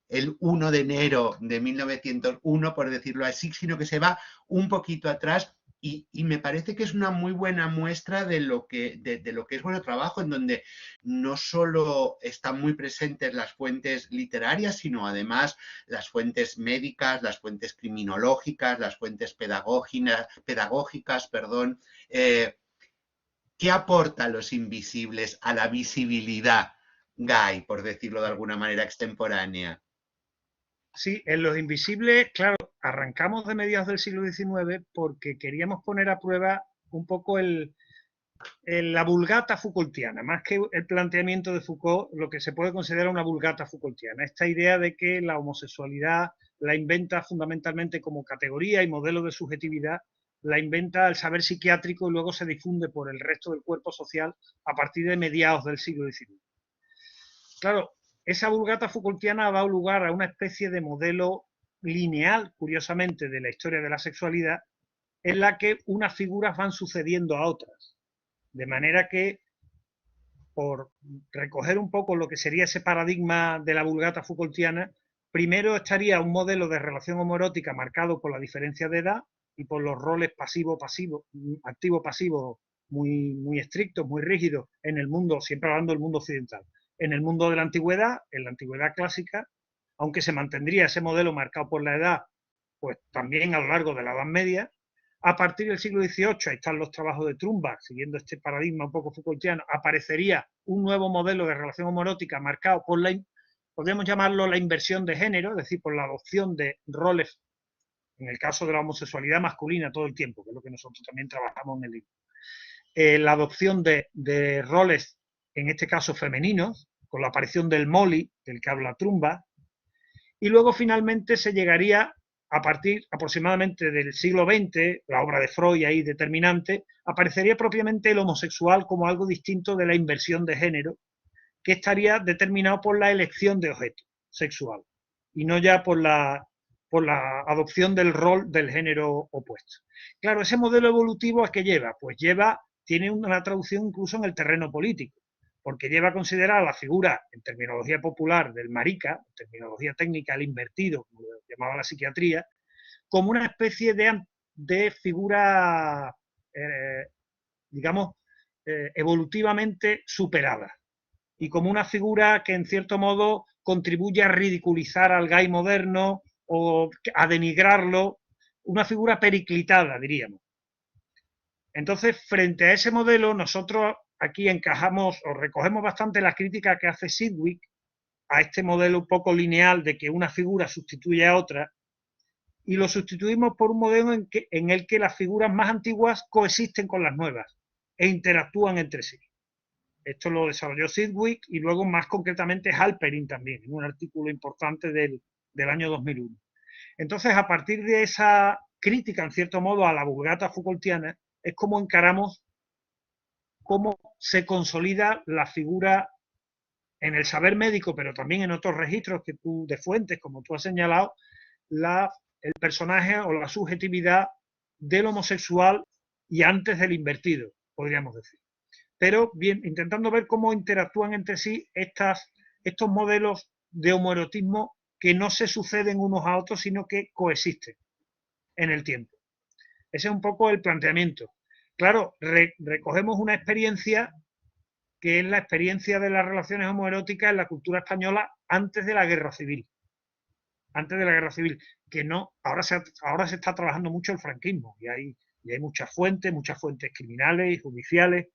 el 1 de enero de 1901, por decirlo así, sino que se va un poquito atrás y me parece que es una muy buena muestra de lo que es vuestro trabajo, en donde no solo están muy presentes las fuentes literarias, sino además las fuentes médicas, las fuentes criminológicas, las fuentes pedagógicas, perdón. ¿Qué aporta Los Invisibles a la visibilidad gay, por decirlo de alguna manera extemporánea? Sí, en Los Invisibles, claro, arrancamos de mediados del siglo XIX porque queríamos poner a prueba un poco la vulgata Foucaultiana, más que el planteamiento de Foucault, lo que se puede considerar una vulgata Foucaultiana. Esta idea de que la homosexualidad la inventa fundamentalmente como categoría y modelo de subjetividad, la inventa el saber psiquiátrico y luego se difunde por el resto del cuerpo social a partir de mediados del siglo XIX. Claro, esa Vulgata Foucaultiana ha dado lugar a una especie de modelo lineal, curiosamente, de la historia de la sexualidad, en la que unas figuras van sucediendo a otras. De manera que, por recoger un poco lo que sería ese paradigma de la Vulgata Foucaultiana, primero estaría un modelo de relación homoerótica marcado por la diferencia de edad y por los roles pasivo-pasivo, activo-pasivo muy estrictos, muy rígidos en el mundo, siempre hablando del mundo occidental. En el mundo de la antigüedad, en la antigüedad clásica, aunque se mantendría ese modelo marcado por la edad, pues también a lo largo de la Edad Media. A partir del siglo XVIII, ahí están los trabajos de Trumbach, siguiendo este paradigma un poco Foucaultiano, aparecería un nuevo modelo de relación homoerótica marcado por podríamos llamarlo la inversión de género, es decir, por la adopción de roles, en el caso de la homosexualidad masculina todo el tiempo, que es lo que nosotros también trabajamos en el libro. La adopción de roles, en este caso femeninos, con la aparición del Molly, del que habla Trumbach, y luego finalmente se llegaría a partir aproximadamente del siglo XX, la obra de Freud ahí determinante, aparecería propiamente el homosexual como algo distinto de la inversión de género, que estaría determinado por la elección de objeto sexual y no ya por la adopción del rol del género opuesto. Claro, ese modelo evolutivo ¿a qué lleva? Pues tiene una traducción incluso en el terreno político, porque lleva a considerar a la figura, en terminología popular, del marica, en terminología técnica, el invertido, como lo llamaba la psiquiatría, como una especie de figura, digamos, evolutivamente superada, y como una figura que en cierto modo contribuye a ridiculizar al gay moderno o a denigrarlo, una figura periclitada, diríamos. Entonces, frente a ese modelo, nosotros aquí encajamos o recogemos bastante la crítica que hace Sidgwick a este modelo un poco lineal de que una figura sustituye a otra, y lo sustituimos por un modelo en el que las figuras más antiguas coexisten con las nuevas e interactúan entre sí. Esto lo desarrolló Sidgwick y luego más concretamente Halperin también, en un artículo importante del año 2001. Entonces, a partir de esa crítica, en cierto modo, a la Vulgata Foucaultiana, es como encaramos cómo se consolida la figura en el saber médico, pero también en otros registros de fuentes, como tú has señalado, el personaje o la subjetividad del homosexual y antes del invertido, podríamos decir. Pero bien, intentando ver cómo interactúan entre sí estos modelos de homoerotismo que no se suceden unos a otros, sino que coexisten en el tiempo. Ese es un poco el planteamiento. Claro, recogemos una experiencia que es la experiencia de las relaciones homoeróticas en la cultura española antes de la Guerra Civil. Antes de la Guerra Civil, que no, ahora se está trabajando mucho el franquismo y hay muchas fuentes criminales y judiciales.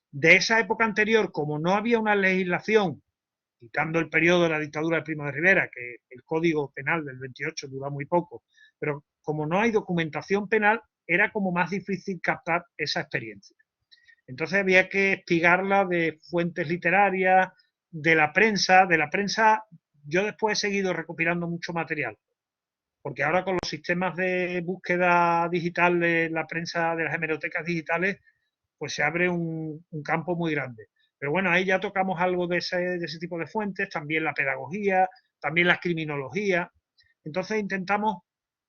De esa época anterior, como no había una legislación, quitando el periodo de la dictadura de Primo de Rivera, que el Código Penal del 28 dura muy poco, pero como no hay documentación penal, era como más difícil captar esa experiencia. Entonces había que espigarla de fuentes literarias, de la prensa. Yo después he seguido recopilando mucho material, porque ahora con los sistemas de búsqueda digital de la prensa, de las hemerotecas digitales, pues se abre un campo muy grande. Pero bueno, ahí ya tocamos algo de ese tipo de fuentes, también la pedagogía, también la criminología. Entonces intentamos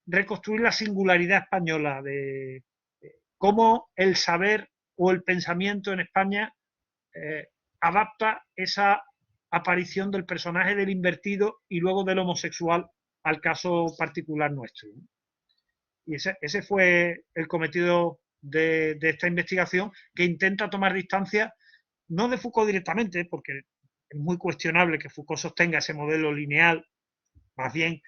reconstruir la singularidad española de cómo el saber o el pensamiento en España adapta esa aparición del personaje del invertido y luego del homosexual al caso particular nuestro. Y ese fue el cometido de esta investigación, que intenta tomar distancia, no de Foucault directamente, porque es muy cuestionable que Foucault sostenga ese modelo lineal, más bien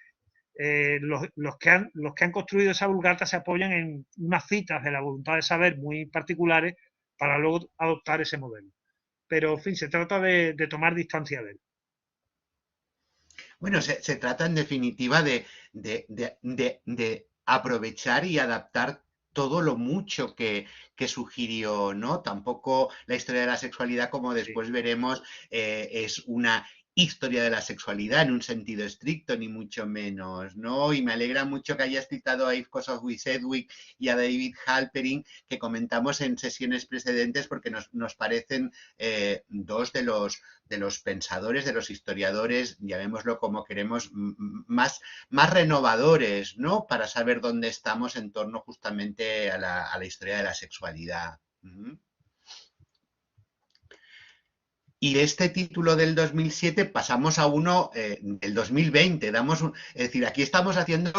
los que han construido esa Vulgata se apoyan en unas citas de la voluntad de saber muy particulares para luego adoptar ese modelo. Pero, en fin, se trata de tomar distancia de él. Bueno, se trata en definitiva de aprovechar y adaptar todo lo mucho que sugirió, ¿no? Tampoco la historia de la sexualidad, como después veremos, es una historia de la sexualidad en un sentido estricto, ni mucho menos, ¿no? Y me alegra mucho que hayas citado a Yves Kossowski-Sedgwick y a David Halperin, que comentamos en sesiones precedentes, porque nos parecen dos de los pensadores, de los historiadores, llamémoslo como queremos, más renovadores, ¿no? Para saber dónde estamos en torno justamente a la historia de la sexualidad. Y de este título del 2007 pasamos a uno del 2020. Es decir, aquí estamos haciendo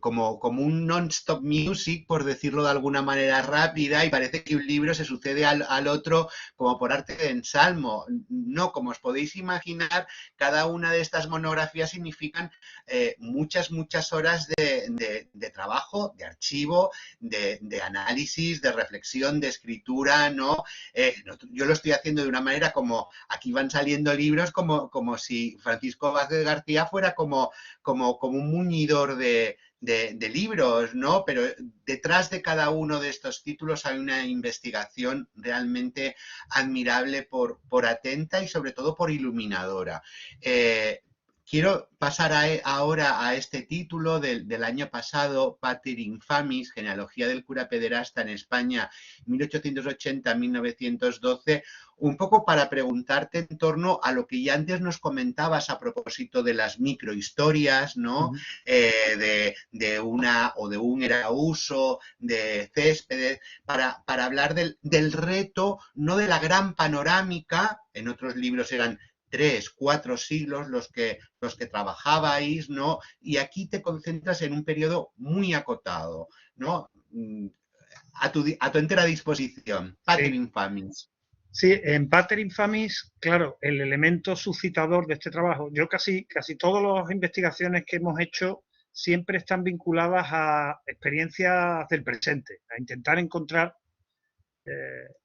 como un non-stop music, por decirlo de alguna manera rápida, y parece que un libro se sucede al otro como por arte de ensalmo. No, como os podéis imaginar, cada una de estas monografías significan muchas horas de trabajo, de archivo, de análisis, de reflexión, de escritura, ¿no? Yo lo estoy haciendo de una manera como, aquí van saliendo libros como si Francisco Vázquez García fuera como un muñidor de libros, ¿no? Pero detrás de cada uno de estos títulos hay una investigación realmente admirable por atenta y sobre todo por iluminadora. Quiero pasar ahora a este título del año pasado, Pater Infamis, genealogía del cura pederasta en España, 1880-1912, un poco para preguntarte en torno a lo que ya antes nos comentabas a propósito de las microhistorias, ¿no? De una o de un erauso, de Céspedes, para hablar del reto, no de la gran panorámica, en otros libros eran 3, 4 siglos los que trabajabais, ¿no? Y aquí te concentras en un periodo muy acotado, ¿no? A tu entera disposición. Pater Sí, Infamis. sí, en Pater Infamis, claro, el elemento suscitador de este trabajo, yo casi todas las investigaciones que hemos hecho siempre están vinculadas a experiencias del presente, a intentar encontrar,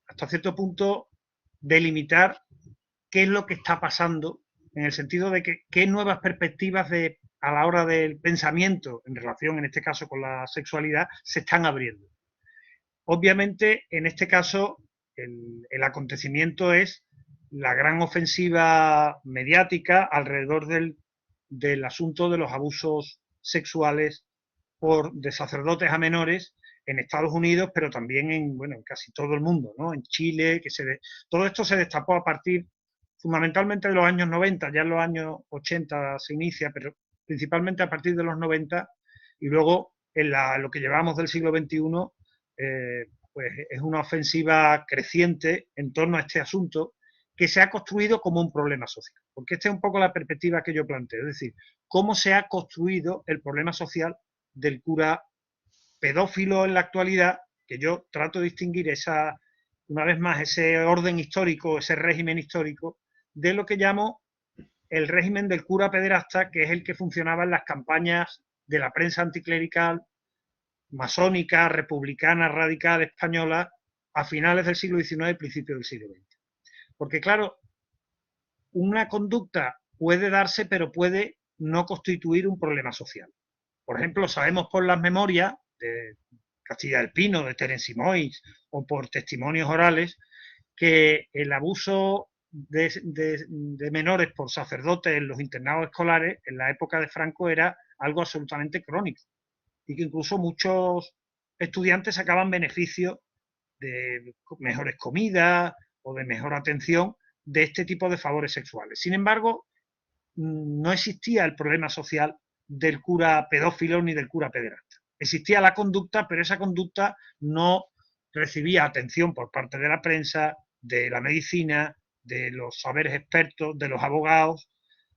hasta cierto punto, delimitar qué es lo que está pasando, en el sentido de que qué nuevas perspectivas a la hora del pensamiento en relación, en este caso, con la sexualidad, se están abriendo. Obviamente, en este caso, el acontecimiento es la gran ofensiva mediática alrededor del asunto de los abusos sexuales de sacerdotes a menores en Estados Unidos, pero también en casi todo el mundo, ¿no? En Chile, todo esto se destapó a partir fundamentalmente de los años 90, ya en los años 80 se inicia, pero principalmente a partir de los 90, y luego en lo que llevamos del siglo XXI, pues es una ofensiva creciente en torno a este asunto que se ha construido como un problema social. Porque esta es un poco la perspectiva que yo planteo, es decir, cómo se ha construido el problema social del cura pedófilo en la actualidad, que yo trato de distinguir una vez más, ese orden histórico, ese régimen histórico, de lo que llamo el régimen del cura pederasta, que es el que funcionaba en las campañas de la prensa anticlerical, masónica, republicana, radical, española, a finales del siglo XIX y principios del siglo XX. Porque claro, una conducta puede darse, pero puede no constituir un problema social. Por ejemplo, sabemos por las memorias de Castilla del Pino, de Terence Moix, o por testimonios orales, que el abuso de menores por sacerdotes en los internados escolares en la época de Franco era algo absolutamente crónico y que incluso muchos estudiantes sacaban beneficio de mejores comidas o de mejor atención de este tipo de favores sexuales. Sin embargo, no existía el problema social del cura pedófilo ni del cura pederasta. Existía la conducta, pero esa conducta no recibía atención por parte de la prensa, de la medicina, de los saberes expertos, de los abogados,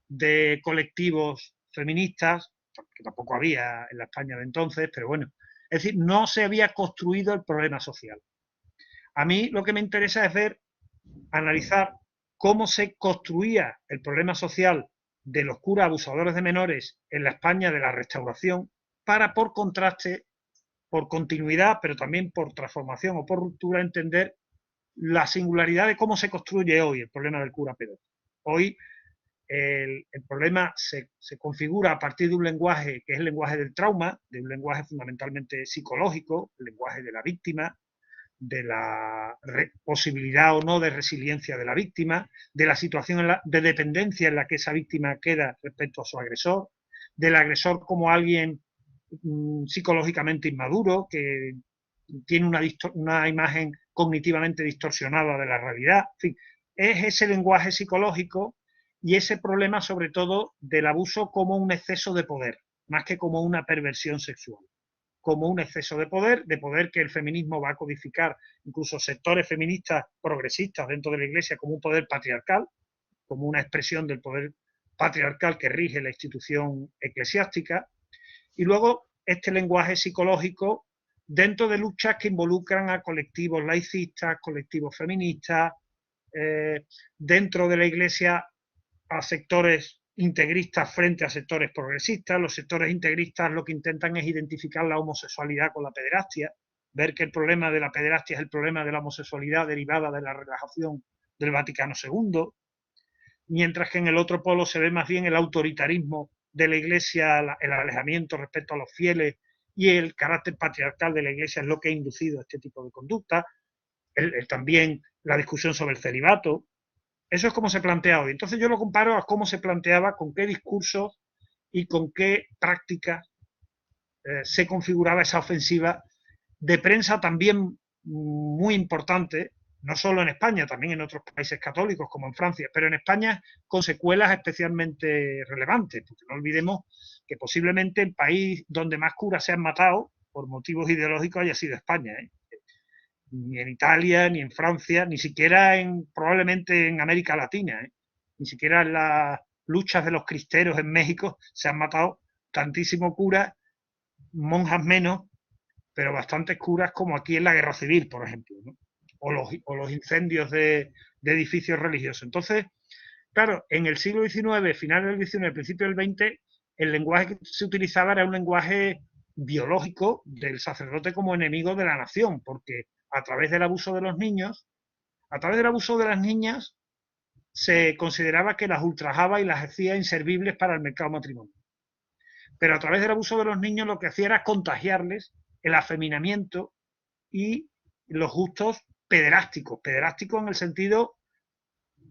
de colectivos feministas, que tampoco había en la España de entonces, pero bueno, es decir, no se había construido el problema social. A mí lo que me interesa es analizar cómo se construía el problema social de los curas abusadores de menores en la España de la Restauración para, por contraste, por continuidad, pero también por transformación o por ruptura, entender la singularidad de cómo se construye hoy el problema del cura pedófilo. Hoy el problema se configura a partir de un lenguaje que es el lenguaje del trauma, de un lenguaje fundamentalmente psicológico, el lenguaje de la víctima, de la posibilidad o no de resiliencia de la víctima, de la situación de dependencia en la que esa víctima queda respecto a su agresor, del agresor como alguien psicológicamente inmaduro, que tiene una imagen cognitivamente distorsionada de la realidad. En fin, es ese lenguaje psicológico y ese problema sobre todo del abuso como un exceso de poder, más que como una perversión sexual, como un exceso de poder que el feminismo va a codificar, incluso sectores feministas progresistas dentro de la Iglesia, como un poder patriarcal, como una expresión del poder patriarcal que rige la institución eclesiástica, y luego este lenguaje psicológico dentro de luchas que involucran a colectivos laicistas, colectivos feministas, dentro de la Iglesia a sectores integristas frente a sectores progresistas. Los sectores integristas lo que intentan es identificar la homosexualidad con la pederastia, ver que el problema de la pederastia es el problema de la homosexualidad derivada de la relajación del Vaticano II, mientras que en el otro polo se ve más bien el autoritarismo de la Iglesia, el alejamiento respecto a los fieles y el carácter patriarcal de la Iglesia es lo que ha inducido este tipo de conducta. También la discusión sobre el celibato. Eso es como se plantea hoy. Entonces yo lo comparo a cómo se planteaba, con qué discursos y con qué prácticas se configuraba esa ofensiva de prensa también muy importante, no solo en España, también en otros países católicos como en Francia, pero en España con secuelas especialmente relevantes, porque no olvidemos que posiblemente el país donde más curas se han matado por motivos ideológicos haya sido España, ¿eh? Ni en Italia, ni en Francia, ni siquiera probablemente en América Latina, ¿eh? Ni siquiera en las luchas de los cristeros en México se han matado tantísimos curas, monjas menos, pero bastantes curas como aquí en la Guerra Civil, por ejemplo, ¿no? O los incendios de edificios religiosos. Entonces, claro, en el siglo XIX, finales del XIX, principio del XX, el lenguaje que se utilizaba era un lenguaje biológico del sacerdote como enemigo de la nación, porque a través del abuso de los niños, a través del abuso de las niñas, se consideraba que las ultrajaba y las hacía inservibles para el mercado matrimonial. Pero a través del abuso de los niños lo que hacía era contagiarles el afeminamiento y los gustos pederásticos en el sentido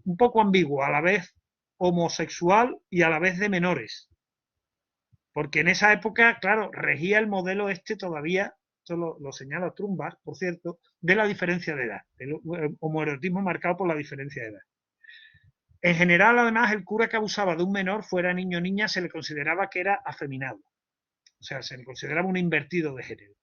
un poco ambiguo, a la vez homosexual y a la vez de menores. Porque en esa época, claro, regía el modelo todavía, esto lo señala Trumbach, por cierto, de la diferencia de edad, el homoerotismo marcado por la diferencia de edad. En general, además, el cura que abusaba de un menor, fuera niño o niña, se le consideraba que era afeminado. O sea, se le consideraba un invertido de género,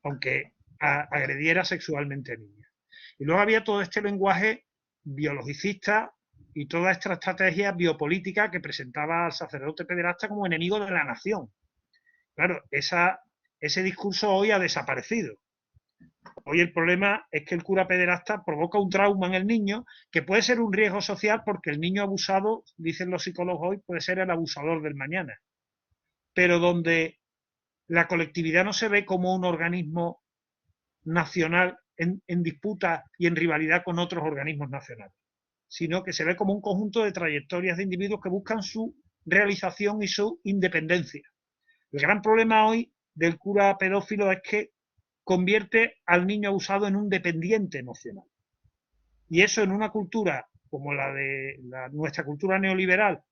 aunque agrediera sexualmente a niñas. Y luego había todo este lenguaje biologicista y toda esta estrategia biopolítica que presentaba al sacerdote pederasta como enemigo de la nación. Claro, ese discurso hoy ha desaparecido. Hoy el problema es que el cura pederasta provoca un trauma en el niño que puede ser un riesgo social porque el niño abusado, dicen los psicólogos hoy, puede ser el abusador del mañana. Pero donde la colectividad no se ve como un organismo nacional en disputa y en rivalidad con otros organismos nacionales, sino que se ve como un conjunto de trayectorias de individuos que buscan su realización y su independencia. El gran problema hoy del cura pedófilo es que convierte al niño abusado en un dependiente emocional. Y eso en una cultura como la de nuestra cultura neoliberal,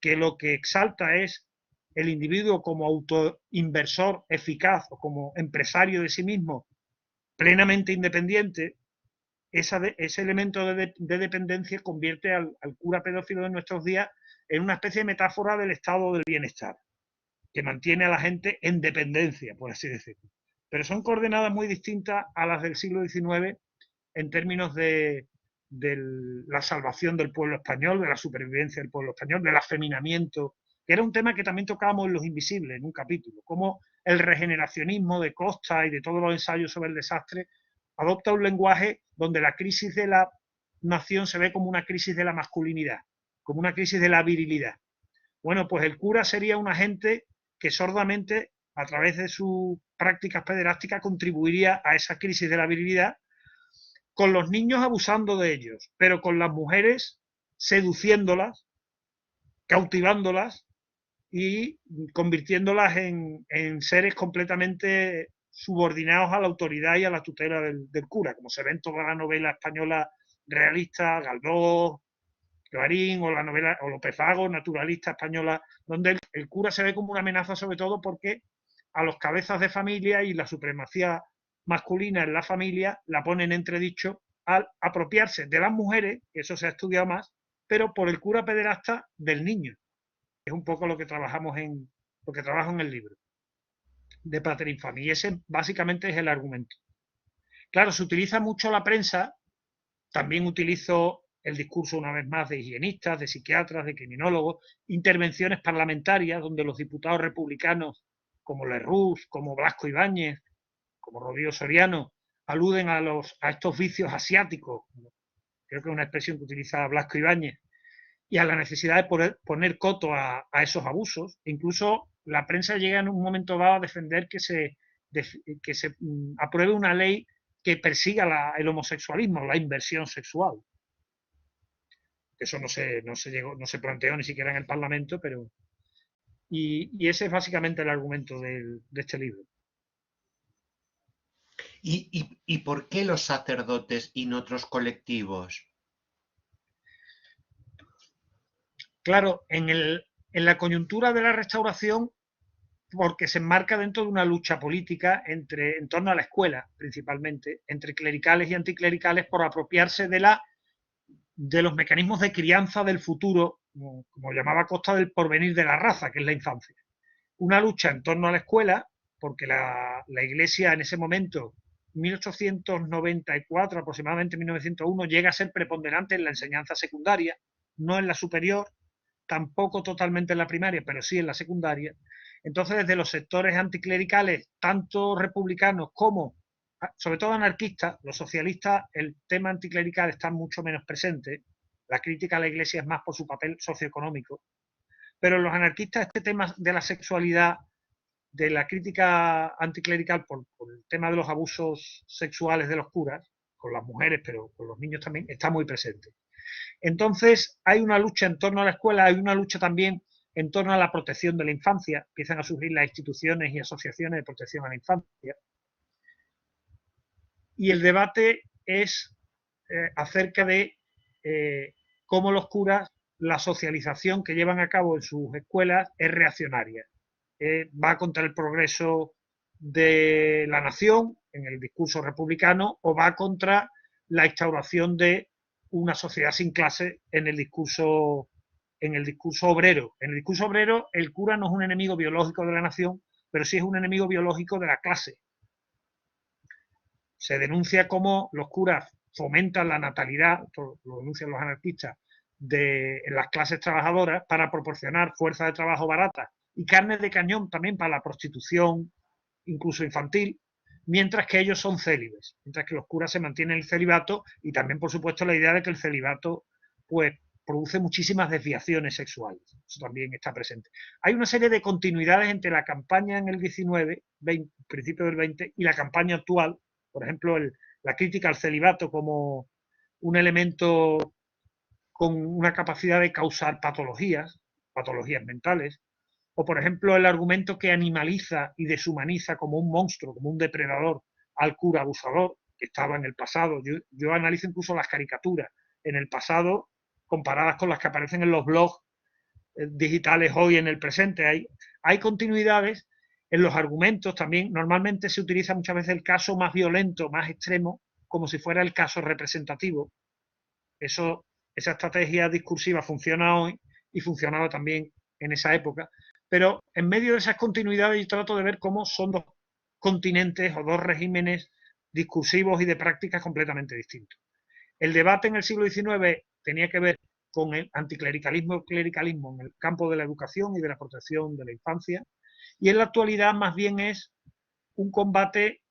que lo que exalta es el individuo como autoinversor eficaz o como empresario de sí mismo, plenamente independiente, ese elemento de dependencia convierte al cura pedófilo de nuestros días en una especie de metáfora del estado del bienestar, que mantiene a la gente en dependencia, por así decirlo. Pero son coordenadas muy distintas a las del siglo XIX en términos de la salvación del pueblo español, de la supervivencia del pueblo español, del afeminamiento, que era un tema que también tocábamos en Los Invisibles, en un capítulo, cómo el regeneracionismo de Costa y de todos los ensayos sobre el desastre adopta un lenguaje donde la crisis de la nación se ve como una crisis de la masculinidad, como una crisis de la virilidad. Bueno, pues el cura sería un agente que sordamente, a través de sus prácticas pederásticas, contribuiría a esa crisis de la virilidad, con los niños abusando de ellos, pero con las mujeres seduciéndolas, cautivándolas y convirtiéndolas en seres completamente subordinados a la autoridad y a la tutela del cura, como se ve en toda la novela española realista, Galdós, Clarín, o la novela, o Lope Fago, naturalista española, donde el cura se ve como una amenaza, sobre todo porque a los cabezas de familia y la supremacía masculina en la familia la ponen en entredicho al apropiarse de las mujeres, que eso se ha estudiado más, pero por el cura pederasta del niño. Es un poco lo que trabajo en el libro de Pater Infami, y ese básicamente es el argumento. Claro, se utiliza mucho la prensa, también utilizo el discurso una vez más de higienistas, de psiquiatras, de criminólogos, intervenciones parlamentarias donde los diputados republicanos como Lerroux, como Blasco Ibáñez, como Rodrigo Soriano, aluden a estos vicios asiáticos, creo que es una expresión que utiliza Blasco Ibáñez, y a la necesidad de poner coto a esos abusos. E incluso la prensa llega en un momento dado a defender que se apruebe una ley que persiga el homosexualismo, la inversión sexual. Eso no se planteó ni siquiera en el Parlamento, pero... Y ese es básicamente el argumento de este libro. ¿Y por qué los sacerdotes y no otros colectivos? Claro, en la coyuntura de la Restauración, porque se enmarca dentro de una lucha política en torno a la escuela, principalmente, entre clericales y anticlericales, por apropiarse de los mecanismos de crianza del futuro, como llamaba Costa, del porvenir de la raza, que es la infancia. Una lucha en torno a la escuela, porque la Iglesia en ese momento, 1894, aproximadamente 1901, llega a ser preponderante en la enseñanza secundaria, no en la superior, tampoco totalmente en la primaria, pero sí en la secundaria. Entonces, desde los sectores anticlericales, tanto republicanos como, sobre todo anarquistas, los socialistas, el tema anticlerical está mucho menos presente. La crítica a la Iglesia es más por su papel socioeconómico. Pero los anarquistas, este tema de la sexualidad, de la crítica anticlerical por el tema de los abusos sexuales de los curas, con las mujeres, pero con los niños también, está muy presente. Entonces, hay una lucha en torno a la escuela, hay una lucha también en torno a la protección de la infancia. Empiezan a surgir las instituciones y asociaciones de protección a la infancia. Y el debate es acerca de cómo los curas, la socialización que llevan a cabo en sus escuelas es reaccionaria. Va contra el progreso de la nación en el discurso republicano o va contra la instauración de una sociedad sin clase en el discurso obrero. En el discurso obrero, el cura no es un enemigo biológico de la nación, pero sí es un enemigo biológico de la clase. Se denuncia cómo los curas fomentan la natalidad, lo denuncian los anarquistas, en las clases trabajadoras para proporcionar fuerza de trabajo barata y carne de cañón también para la prostitución, incluso infantil, mientras que ellos son célibes, mientras que los curas se mantienen el celibato, y también, por supuesto, la idea de que el celibato pues produce muchísimas desviaciones sexuales. Eso también está presente. Hay una serie de continuidades entre la campaña en el 19, principio del 20, y la campaña actual. Por ejemplo, la crítica al celibato como un elemento con una capacidad de causar patologías mentales, o por ejemplo el argumento que animaliza y deshumaniza como un monstruo, como un depredador al cura abusador, que estaba en el pasado. Yo analizo incluso las caricaturas en el pasado comparadas con las que aparecen en los blogs digitales hoy en el presente. Hay continuidades en los argumentos también. Normalmente se utiliza muchas veces el caso más violento, más extremo, como si fuera el caso representativo. Esa estrategia discursiva funciona hoy y funcionaba también en esa época, pero en medio de esas continuidades yo trato de ver cómo son dos continentes o dos regímenes discursivos y de prácticas completamente distintos. El debate en el siglo XIX tenía que ver con el anticlericalismo y clericalismo en el campo de la educación y de la protección de la infancia, y en la actualidad más bien es un combate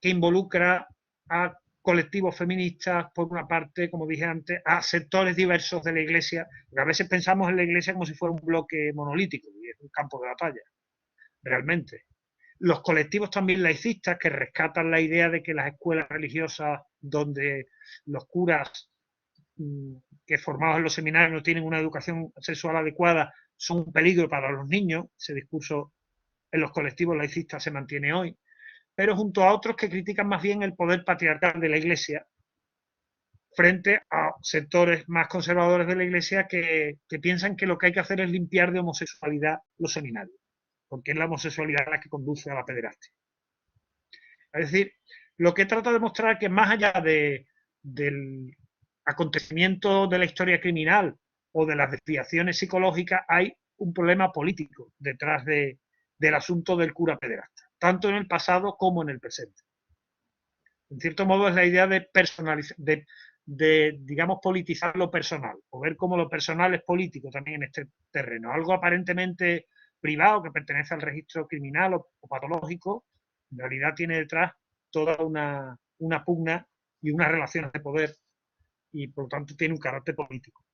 que involucra a colectivos feministas, por una parte, como dije antes, a sectores diversos de la Iglesia, porque a veces pensamos en la Iglesia como si fuera un bloque monolítico, y es un campo de batalla, realmente. Los colectivos también laicistas que rescatan la idea de que las escuelas religiosas donde los curas que formados en los seminarios no tienen una educación sexual adecuada son un peligro para los niños. Ese discurso en los colectivos laicistas se mantiene hoy. pero junto a otros que critican más bien el poder patriarcal de la Iglesia frente a sectores más conservadores de la Iglesia que piensan que lo que hay que hacer es limpiar de homosexualidad los seminarios, porque es la homosexualidad la que conduce a la pederastia. Es decir, lo que trata de mostrar es que más allá del acontecimiento de la historia criminal o de las desviaciones psicológicas, hay un problema político detrás del asunto del cura pederasta, tanto en el pasado como en el presente. En cierto modo es la idea de personalizar, digamos, politizar lo personal, o ver cómo lo personal es político también en este terreno. Algo aparentemente privado que pertenece al registro criminal o patológico, en realidad tiene detrás toda una pugna y unas relaciones de poder y por lo tanto tiene un carácter político.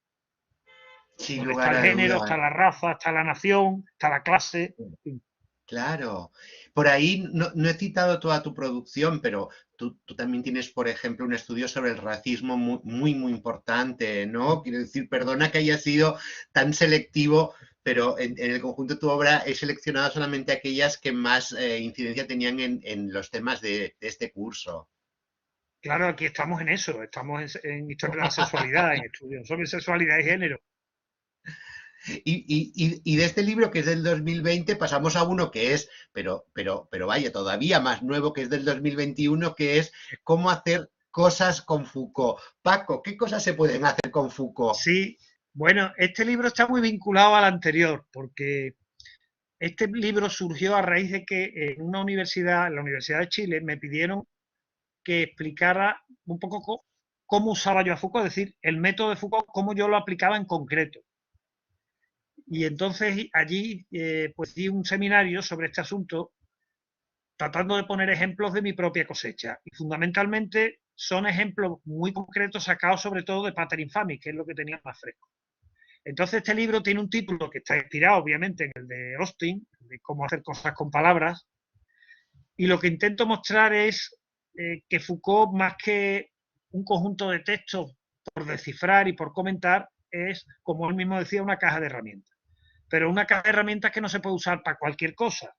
Sin Donde está lugar el a género, está dudas. la raza, está la nación, está la clase. En fin. Claro. Por ahí no he citado toda tu producción, pero tú también tienes, por ejemplo, un estudio sobre el racismo muy, muy, muy importante, ¿no? Quiero decir, perdona que haya sido tan selectivo, pero en el conjunto de tu obra he seleccionado solamente aquellas que más incidencia tenían en los temas de este curso. Claro, aquí estamos en eso, estamos en historia de la sexualidad, en estudios sobre sexualidad y género. Y de este libro, que es del 2020, pasamos a uno que es, pero vaya, todavía más nuevo, que es del 2021, que es cómo hacer cosas con Foucault. Paco, ¿qué cosas se pueden hacer con Foucault? Sí, bueno, este libro está muy vinculado al anterior, porque este libro surgió a raíz de que en una universidad, en la Universidad de Chile, me pidieron que explicara un poco cómo usaba yo a Foucault, es decir, el método de Foucault, cómo yo lo aplicaba en concreto. Y entonces allí pues di un seminario sobre este asunto tratando de poner ejemplos de mi propia cosecha. Y fundamentalmente son ejemplos muy concretos sacados sobre todo de Pater Infamia, que es lo que tenía más fresco. Entonces este libro tiene un título que está inspirado obviamente en el de Austin, de cómo hacer cosas con palabras, y lo que intento mostrar es que Foucault, más que un conjunto de textos por descifrar y por comentar, es, como él mismo decía, una caja de herramientas. Pero una caja de herramientas que no se puede usar para cualquier cosa,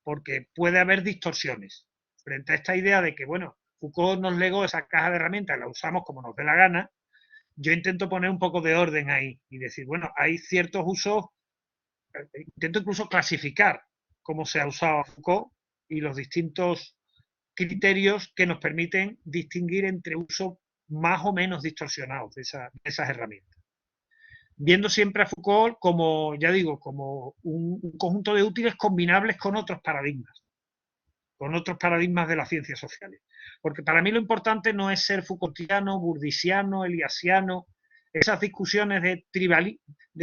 porque puede haber distorsiones. Frente a esta idea de que, bueno, Foucault nos legó esa caja de herramientas, la usamos como nos dé la gana, yo intento poner un poco de orden ahí y decir, bueno, hay ciertos usos, intento incluso clasificar cómo se ha usado Foucault y los distintos criterios que nos permiten distinguir entre usos más o menos distorsionados de esas herramientas. Viendo siempre a Foucault como, ya digo, como un conjunto de útiles combinables con otros paradigmas de las ciencias sociales. Porque para mí lo importante no es ser Foucaultiano, burdisiano, eliasiano, esas discusiones de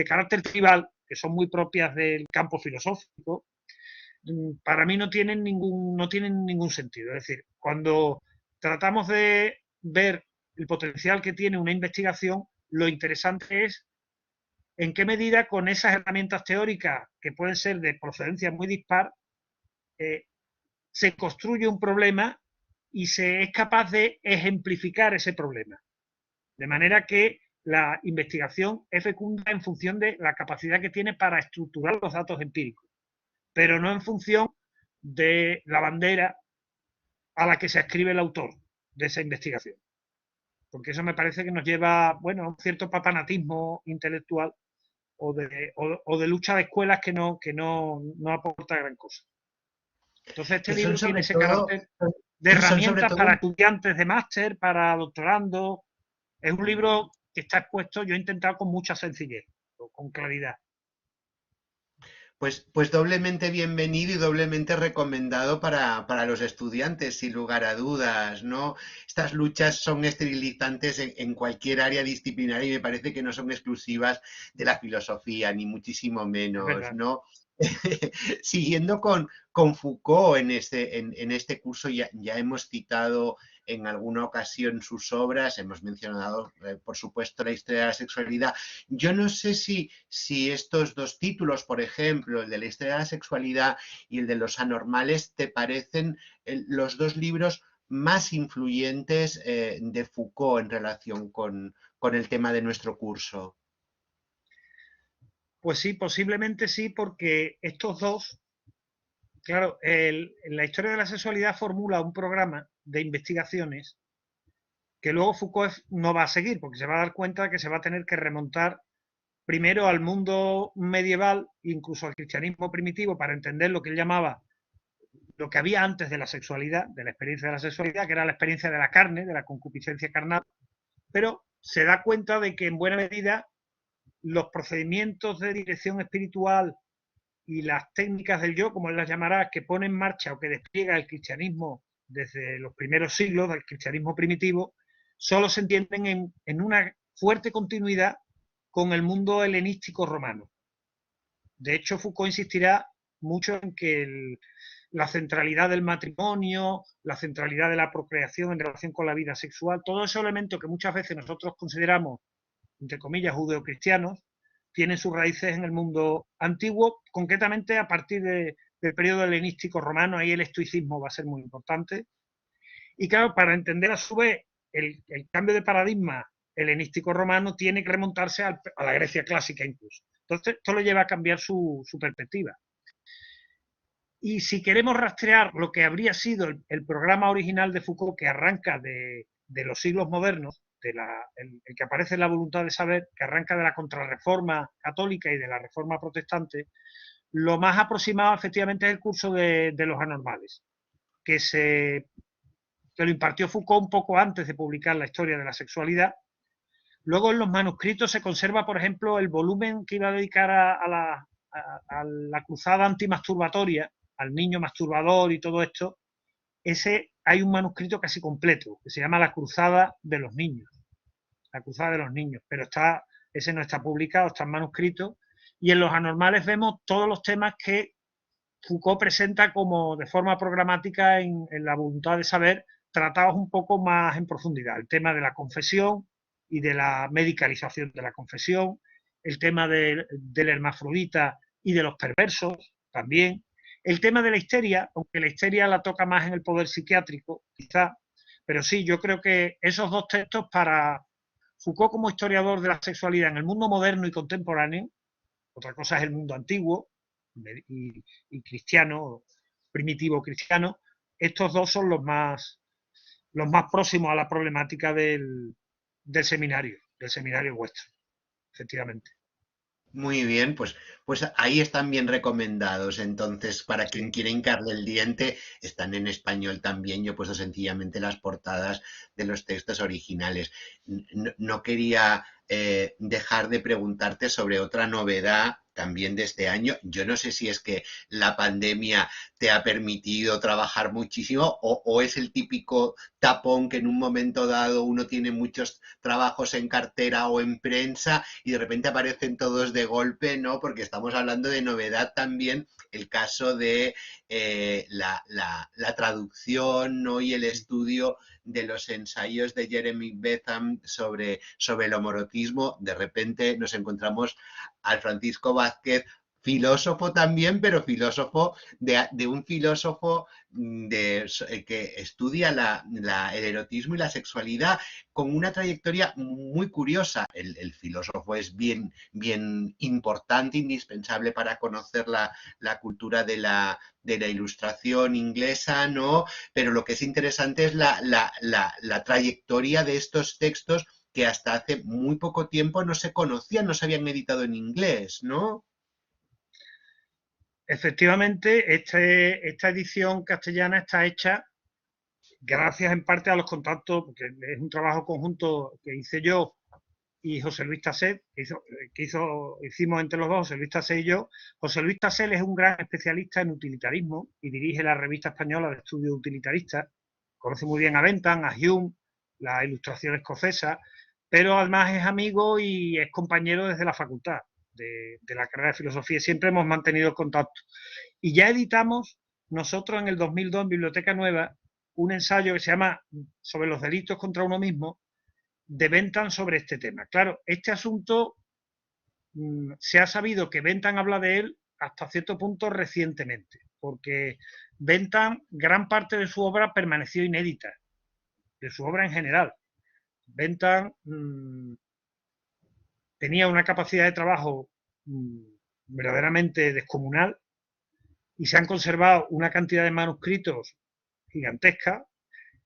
carácter tribal, que son muy propias del campo filosófico, para mí no tienen ningún sentido. Es decir, cuando tratamos de ver el potencial que tiene una investigación, lo interesante es en qué medida con esas herramientas teóricas, que pueden ser de procedencia muy dispar, se construye un problema y se es capaz de ejemplificar ese problema. De manera que la investigación es fecunda en función de la capacidad que tiene para estructurar los datos empíricos, pero no en función de la bandera a la que se ascribe el autor de esa investigación. Porque eso me parece que nos lleva, bueno, a un cierto papanatismo intelectual o de lucha de escuelas que no aporta gran cosa. Entonces este Que son libro tiene sobre ese todo, carácter de son sobre herramientas todo para estudiantes de máster, para doctorando. Es un libro que está expuesto, yo he intentado con mucha sencillez, con claridad. pues doblemente bienvenido y doblemente recomendado para los estudiantes, sin lugar a dudas, ¿no? Estas luchas son esterilizantes en cualquier área disciplinaria y me parece que no son exclusivas de la filosofía, ni muchísimo Es menos, verdad. ¿no? Siguiendo con Foucault en este curso, ya hemos citado en alguna ocasión sus obras, hemos mencionado, por supuesto, la historia de la sexualidad. Yo no sé si estos dos títulos, por ejemplo, el de la historia de la sexualidad y el de los anormales, te parecen los dos libros más influyentes de Foucault en relación con el tema de nuestro curso. Pues sí, posiblemente sí, porque estos dos Claro, en la historia de la sexualidad formula un programa de investigaciones que luego Foucault no va a seguir, porque se va a dar cuenta que se va a tener que remontar primero al mundo medieval, incluso al cristianismo primitivo, para entender lo que él llamaba lo que había antes de la sexualidad, de la experiencia de la sexualidad, que era la experiencia de la carne, de la concupiscencia carnal, pero se da cuenta de que en buena medida los procedimientos de dirección espiritual y las técnicas del yo, como él las llamará, que pone en marcha o que despliega el cristianismo desde los primeros siglos, del cristianismo primitivo, solo se entienden en una fuerte continuidad con el mundo helenístico romano. De hecho, Foucault insistirá mucho en que la centralidad del matrimonio, la centralidad de la procreación en relación con la vida sexual, todos esos elementos que muchas veces nosotros consideramos, entre comillas, judeocristianos, tienen sus raíces en el mundo antiguo, concretamente a partir del periodo helenístico romano. Ahí el estoicismo va a ser muy importante. Y claro, para entender a su vez el cambio de paradigma helenístico romano, tiene que remontarse a la Grecia clásica incluso. Entonces, esto lo lleva a cambiar su perspectiva. Y si queremos rastrear lo que habría sido el programa original de Foucault, que arranca de los siglos modernos, el que aparece en La voluntad de saber, que arranca de la contrarreforma católica y de la reforma protestante, lo más aproximado efectivamente es el curso de los anormales, que lo impartió Foucault un poco antes de publicar la historia de la sexualidad. Luego en los manuscritos se conserva, por ejemplo, el volumen que iba a dedicar a la cruzada antimasturbatoria, al niño masturbador y todo esto. Ese hay un manuscrito casi completo, que se llama La cruzada de los niños. La cruzada de los niños, pero ese no está publicado, está en manuscrito. Y en los anormales vemos todos los temas que Foucault presenta como de forma programática en La voluntad de saber, tratados un poco más en profundidad. El tema de la confesión y de la medicalización de la confesión, el tema del hermafrodita y de los perversos también, el tema de la histeria, aunque la histeria la toca más en el poder psiquiátrico, quizá, pero sí, yo creo que esos dos textos para Foucault como historiador de la sexualidad en el mundo moderno y contemporáneo, otra cosa es el mundo antiguo y cristiano, primitivo cristiano, estos dos son los más próximos a la problemática del seminario vuestro, efectivamente. Muy bien, pues ahí están bien recomendados. Entonces, para quien Sí. quiera hincarle el diente, están en español también. Yo he puesto sencillamente las portadas de los textos originales. No quería dejar de preguntarte sobre otra novedad también de este año. Yo no sé si es que la pandemia te ha permitido trabajar muchísimo o es el típico tapón que en un momento dado uno tiene muchos trabajos en cartera o en prensa y de repente aparecen todos de golpe, ¿no? Porque estamos hablando de novedad también, el caso de la traducción, ¿no? Y el estudio de los ensayos de Jeremy Bentham sobre el homorotismo. De repente nos encontramos al Francisco Vázquez, filósofo también, pero filósofo de un filósofo que estudia el erotismo y la sexualidad con una trayectoria muy curiosa. El filósofo es bien importante, indispensable para conocer la cultura de la ilustración inglesa, ¿no? Pero lo que es interesante es la trayectoria de estos textos que hasta hace muy poco tiempo no se conocían, no se habían editado en inglés, ¿no? Efectivamente, esta edición castellana está hecha gracias en parte a los contactos, porque es un trabajo conjunto que hice yo y José Luis Tasset, hicimos entre los dos, José Luis Tasset y yo. José Luis Tasset es un gran especialista en utilitarismo y dirige la revista española de estudios utilitaristas. Conoce muy bien a Bentham, a Hume, la ilustración escocesa, pero además es amigo y es compañero desde la facultad de la carrera de filosofía. Siempre hemos mantenido contacto. Y ya editamos nosotros en el 2002 en Biblioteca Nueva un ensayo que se llama Sobre los delitos contra uno mismo, de Bentham sobre este tema. Claro, este asunto se ha sabido que Bentham habla de él hasta cierto punto recientemente, porque Bentham, gran parte de su obra permaneció inédita, de su obra en general. Bentham tenía una capacidad de trabajo verdaderamente descomunal y se han conservado una cantidad de manuscritos gigantesca.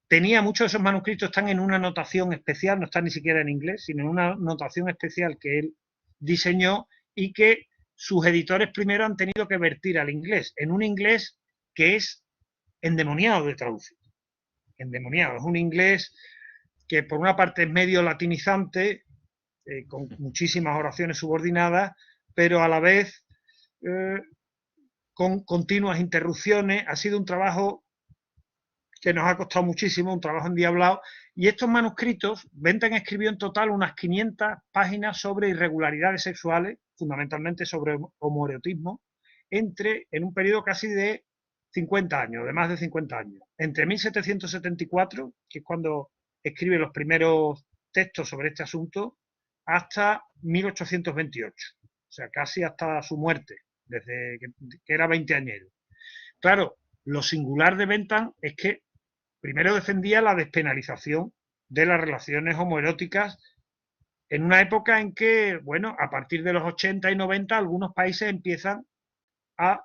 Tenía muchos de esos manuscritos, están en una notación especial, no están ni siquiera en inglés, sino en una notación especial que él diseñó y que sus editores primero han tenido que vertir al inglés, en un inglés que es endemoniado de traducir. Endemoniado, es un inglés que por una parte es medio latinizante, con muchísimas oraciones subordinadas, pero a la vez con continuas interrupciones. Ha sido un trabajo que nos ha costado muchísimo, un trabajo endiablado. Y estos manuscritos, Bentham escribió en total unas 500 páginas sobre irregularidades sexuales, fundamentalmente sobre homoerotismo, en un periodo casi de 50 años, de más de 50 años. Entre 1774, que es cuando escribe los primeros textos sobre este asunto, hasta 1828, o sea, casi hasta su muerte, desde que era 20añero. Claro, lo singular de Bentham es que primero defendía la despenalización de las relaciones homoeróticas en una época en que, bueno, a partir de los 80 y 90 algunos países empiezan a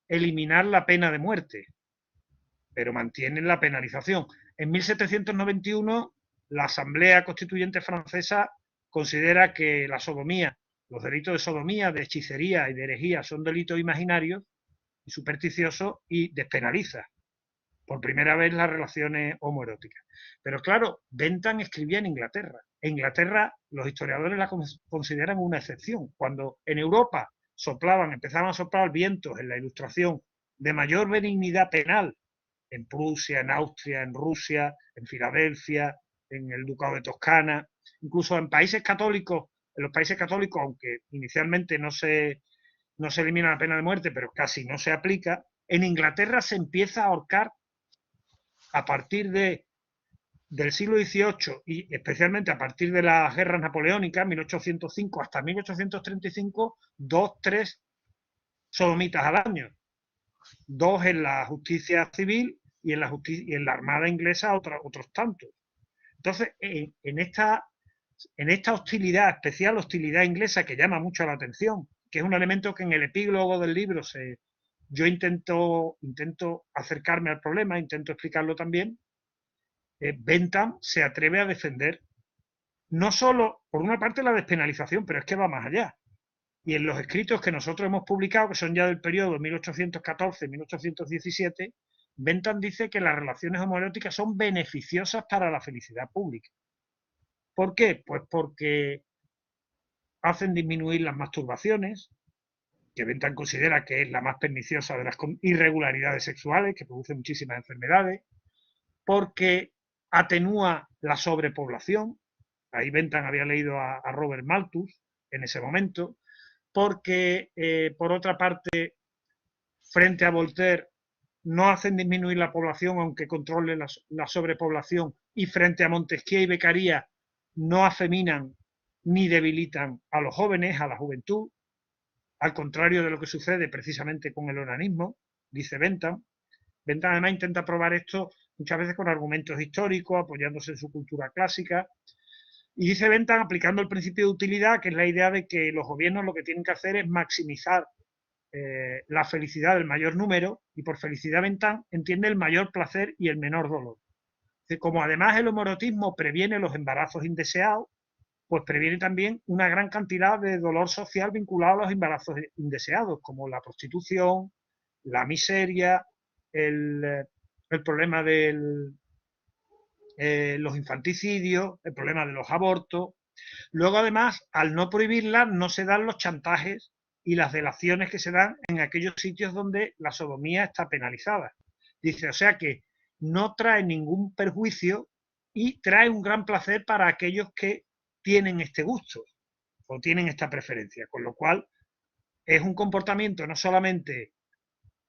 eliminar la pena de muerte, pero mantienen la penalización. En 1791 la Asamblea Constituyente Francesa considera que la sodomía, los delitos de sodomía, de hechicería y de herejía son delitos imaginarios y supersticiosos y despenaliza por primera vez las relaciones homoeróticas. Pero claro, Bentham escribía en Inglaterra. En Inglaterra los historiadores la consideran una excepción. Cuando en Europa empezaban a soplar vientos en la Ilustración de mayor benignidad penal, en Prusia, en Austria, en Rusia, en Filadelfia, en el Ducado de Toscana, incluso en países católicos, en los países católicos, aunque inicialmente no se elimina la pena de muerte, pero casi no se aplica, en Inglaterra se empieza a ahorcar a partir del siglo XVIII y especialmente a partir de las guerras napoleónicas, 1805 hasta 1835, 2, 3 sodomitas al año. 2 en la justicia civil y en la Armada inglesa otros tantos. Entonces, en esta hostilidad, especial hostilidad inglesa que llama mucho la atención, que es un elemento que en el epílogo del libro yo intento acercarme al problema, intento explicarlo también. Bentham se atreve a defender no solo, por una parte, la despenalización, pero es que va más allá. Y en los escritos que nosotros hemos publicado, que son ya del periodo 1814-1817, Bentham dice que las relaciones homoeróticas son beneficiosas para la felicidad pública. ¿Por qué? Pues porque hacen disminuir las masturbaciones, que Bentham considera que es la más perniciosa de las irregularidades sexuales, que produce muchísimas enfermedades, porque atenúa la sobrepoblación. Ahí Bentham había leído a Robert Malthus en ese momento, porque, por otra parte, frente a Voltaire, no hacen disminuir la población aunque controle la sobrepoblación, y frente a Montesquieu y Beccaria no afeminan ni debilitan a los jóvenes, a la juventud, al contrario de lo que sucede precisamente con el onanismo, dice Bentham. Bentham además intenta probar esto muchas veces con argumentos históricos, apoyándose en su cultura clásica. Y dice Bentham, aplicando el principio de utilidad, que es la idea de que los gobiernos lo que tienen que hacer es maximizar la felicidad del mayor número, y por felicidad Bentham entiende el mayor placer y el menor dolor. Como además el homoerotismo previene los embarazos indeseados, pues previene también una gran cantidad de dolor social vinculado a los embarazos indeseados, como la prostitución, la miseria, el problema de los infanticidios, el problema de los abortos. Luego, además, al no prohibirlas, no se dan los chantajes y las delaciones que se dan en aquellos sitios donde la sodomía está penalizada. Dice, o sea que no trae ningún perjuicio y trae un gran placer para aquellos que tienen este gusto o tienen esta preferencia, con lo cual es un comportamiento no solamente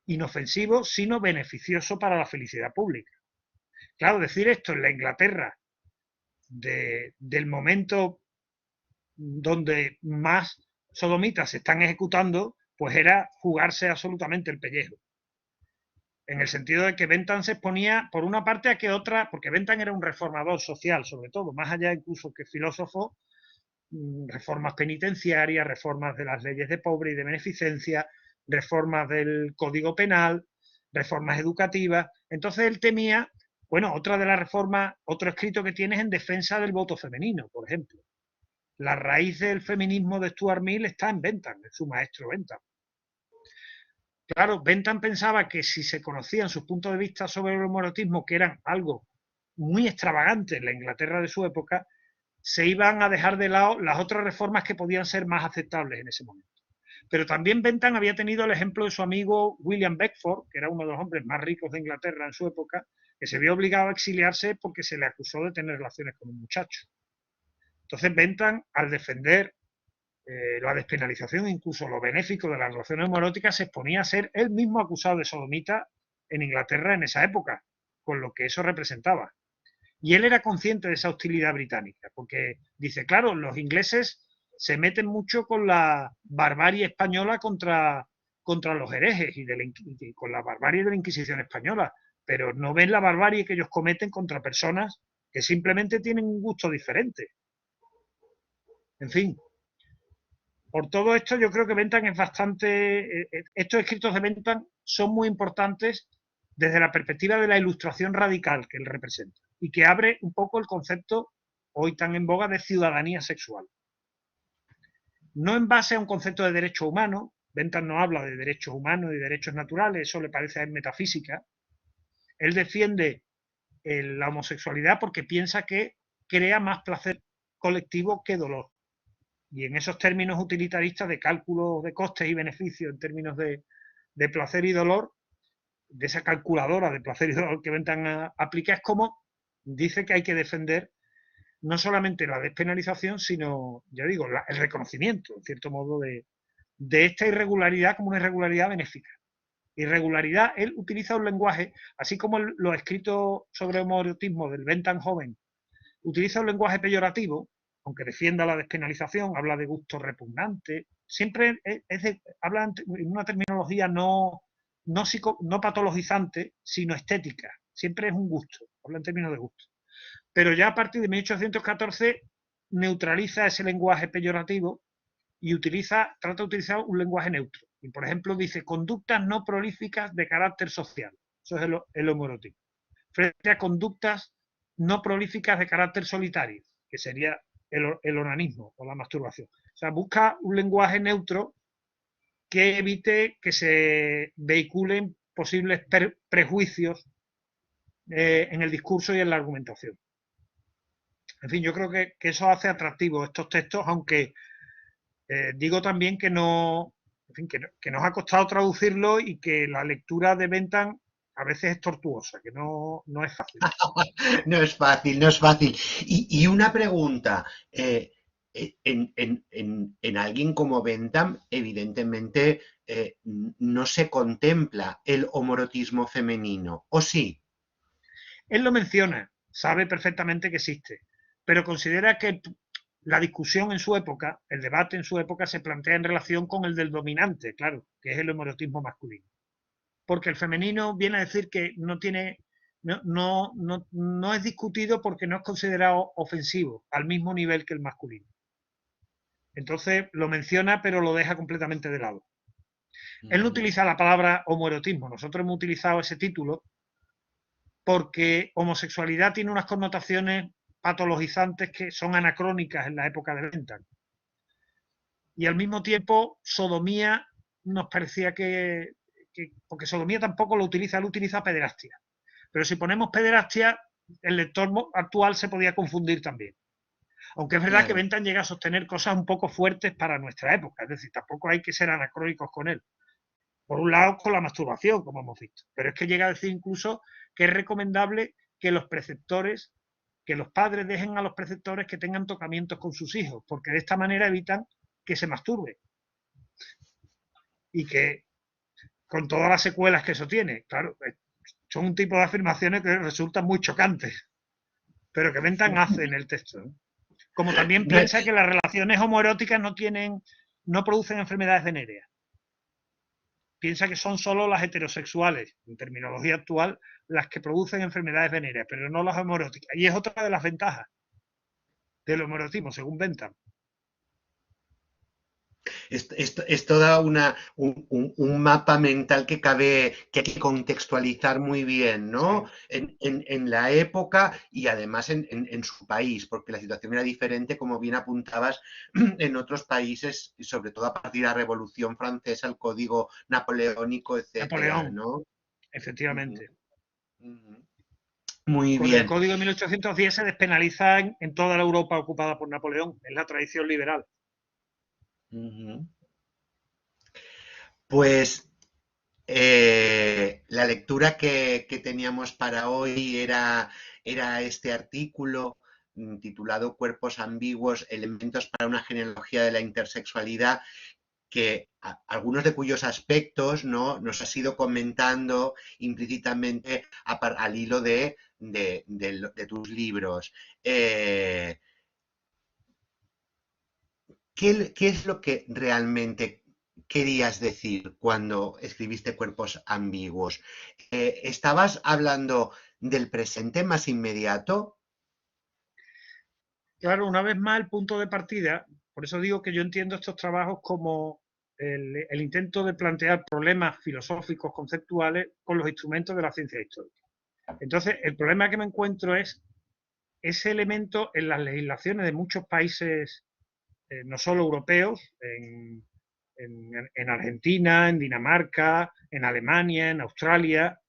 inofensivo, sino beneficioso para la felicidad pública. Claro, decir esto en la Inglaterra del momento donde más sodomitas se están ejecutando, pues era jugarse absolutamente el pellejo. En el sentido de que Bentham se exponía, por una parte, a que otra, porque Bentham era un reformador social, sobre todo, más allá incluso que filósofo, reformas penitenciarias, reformas de las leyes de pobre y de beneficencia, reformas del Código Penal, reformas educativas. Entonces él temía, bueno, otra de las reformas, otro escrito que tiene es en defensa del voto femenino, por ejemplo. La raíz del feminismo de Stuart Mill está en Bentham, en su maestro Bentham. Claro, Bentham pensaba que si se conocían sus puntos de vista sobre el homoerotismo, que eran algo muy extravagante en la Inglaterra de su época, se iban a dejar de lado las otras reformas que podían ser más aceptables en ese momento. Pero también Bentham había tenido el ejemplo de su amigo William Beckford, que era uno de los hombres más ricos de Inglaterra en su época, que se vio obligado a exiliarse porque se le acusó de tener relaciones con un muchacho. Entonces Bentham, al defender la despenalización, incluso lo benéfico de las relaciones homoeróticas, se exponía a ser él mismo acusado de sodomita en Inglaterra en esa época, con lo que eso representaba. Y él era consciente de esa hostilidad británica, porque dice, claro, los ingleses se meten mucho con la barbarie española contra los herejes y con la barbarie de la Inquisición española, pero no ven la barbarie que ellos cometen contra personas que simplemente tienen un gusto diferente. En fin, por todo esto yo creo que Bentham es bastante... estos escritos de Bentham son muy importantes desde la perspectiva de la ilustración radical que él representa y que abre un poco el concepto hoy tan en boga de ciudadanía sexual. No en base a un concepto de derecho humano, Bentham no habla de derechos humanos y derechos naturales, eso le parece a él metafísica. Él defiende la homosexualidad porque piensa que crea más placer colectivo que dolor. Y en esos términos utilitaristas de cálculo de costes y beneficios en términos de placer y dolor, de esa calculadora de placer y dolor que Bentham aplica, es como dice que hay que defender no solamente la despenalización, sino, ya digo, el reconocimiento, en cierto modo, de esta irregularidad como una irregularidad benéfica. Irregularidad, él utiliza un lenguaje, así como lo escrito sobre homoerotismo del Bentham joven, utiliza un lenguaje peyorativo, aunque defienda la despenalización, habla de gusto repugnante, siempre habla en una terminología no patologizante, sino estética, siempre es un gusto, habla en términos de gusto. Pero ya a partir de 1814 neutraliza ese lenguaje peyorativo y trata de utilizar un lenguaje neutro. Y por ejemplo dice conductas no prolíficas de carácter social. Eso es el homoerotismo. Frente a conductas no prolíficas de carácter solitario, que sería el onanismo o la masturbación. O sea, busca un lenguaje neutro que evite que se vehiculen posibles prejuicios en el discurso y en la argumentación. En fin, yo creo que eso hace atractivos estos textos, aunque digo también que no, en fin, que nos ha costado traducirlo y que la lectura de Bentham a veces es tortuosa, que no es fácil. No es fácil, no es fácil. Y una pregunta, en alguien como Bentham, evidentemente no se contempla el homoerotismo femenino, ¿o sí? Él lo menciona, sabe perfectamente que existe, pero considera que la discusión en su época, el debate en su época se plantea en relación con el del dominante, claro, que es el homoerotismo masculino. Porque el femenino viene a decir que no tiene, no es discutido porque no es considerado ofensivo al mismo nivel que el masculino. Entonces lo menciona, pero lo deja completamente de lado. Él no utiliza la palabra homoerotismo, nosotros hemos utilizado ese título porque homosexualidad tiene unas connotaciones patologizantes que son anacrónicas en la época de Bentham. Y al mismo tiempo, sodomía nos parecía que porque sodomía tampoco lo utiliza, él utiliza pederastia. Pero si ponemos pederastia, el lector actual se podía confundir también. Aunque es verdad claro que Bentham llega a sostener cosas un poco fuertes para nuestra época, es decir, tampoco hay que ser anacrónicos con él. Por un lado, con la masturbación, como hemos visto, pero es que llega a decir incluso que es recomendable que los preceptores, que los padres dejen a los preceptores que tengan tocamientos con sus hijos, porque de esta manera evitan que se masturbe. Y que, con todas las secuelas que eso tiene, claro, son un tipo de afirmaciones que resultan muy chocantes, pero que Bentham hace en el texto, ¿no? Como también piensa que las relaciones homoeróticas no producen enfermedades venéreas. Piensa que son solo las heterosexuales, en terminología actual, las que producen enfermedades venéreas, pero no las homoeróticas. Y es otra de las ventajas del homoerotismo, según Bentham. Es toda un mapa mental que hay que contextualizar muy bien, ¿no? Sí. En la época y además en su país, porque la situación era diferente, como bien apuntabas, en otros países, y sobre todo a partir de la Revolución Francesa, el Código Napoleónico, etcétera, Napoleón, ¿no? Ujú, efectivamente. ujú. Muy Con el bien. Código de 1810 se despenaliza en toda la Europa ocupada por Napoleón, es la tradición liberal. Ujú. Pues la lectura que teníamos para hoy era este artículo titulado Cuerpos ambiguos, elementos para una genealogía de la intersexualidad, que algunos de cuyos aspectos, ¿no?, nos has ido comentando implícitamente al hilo de tus libros. ¿Qué es lo que realmente querías decir cuando escribiste Cuerpos ambiguos? ¿Estabas hablando del presente más inmediato? Claro, una vez más el punto de partida, por eso digo que yo entiendo estos trabajos como el intento de plantear problemas filosóficos, conceptuales, con los instrumentos de la ciencia histórica. Entonces, el problema que me encuentro es ese elemento en las legislaciones de muchos países, no solo europeos, en Argentina, en Dinamarca, en Alemania, en Australia.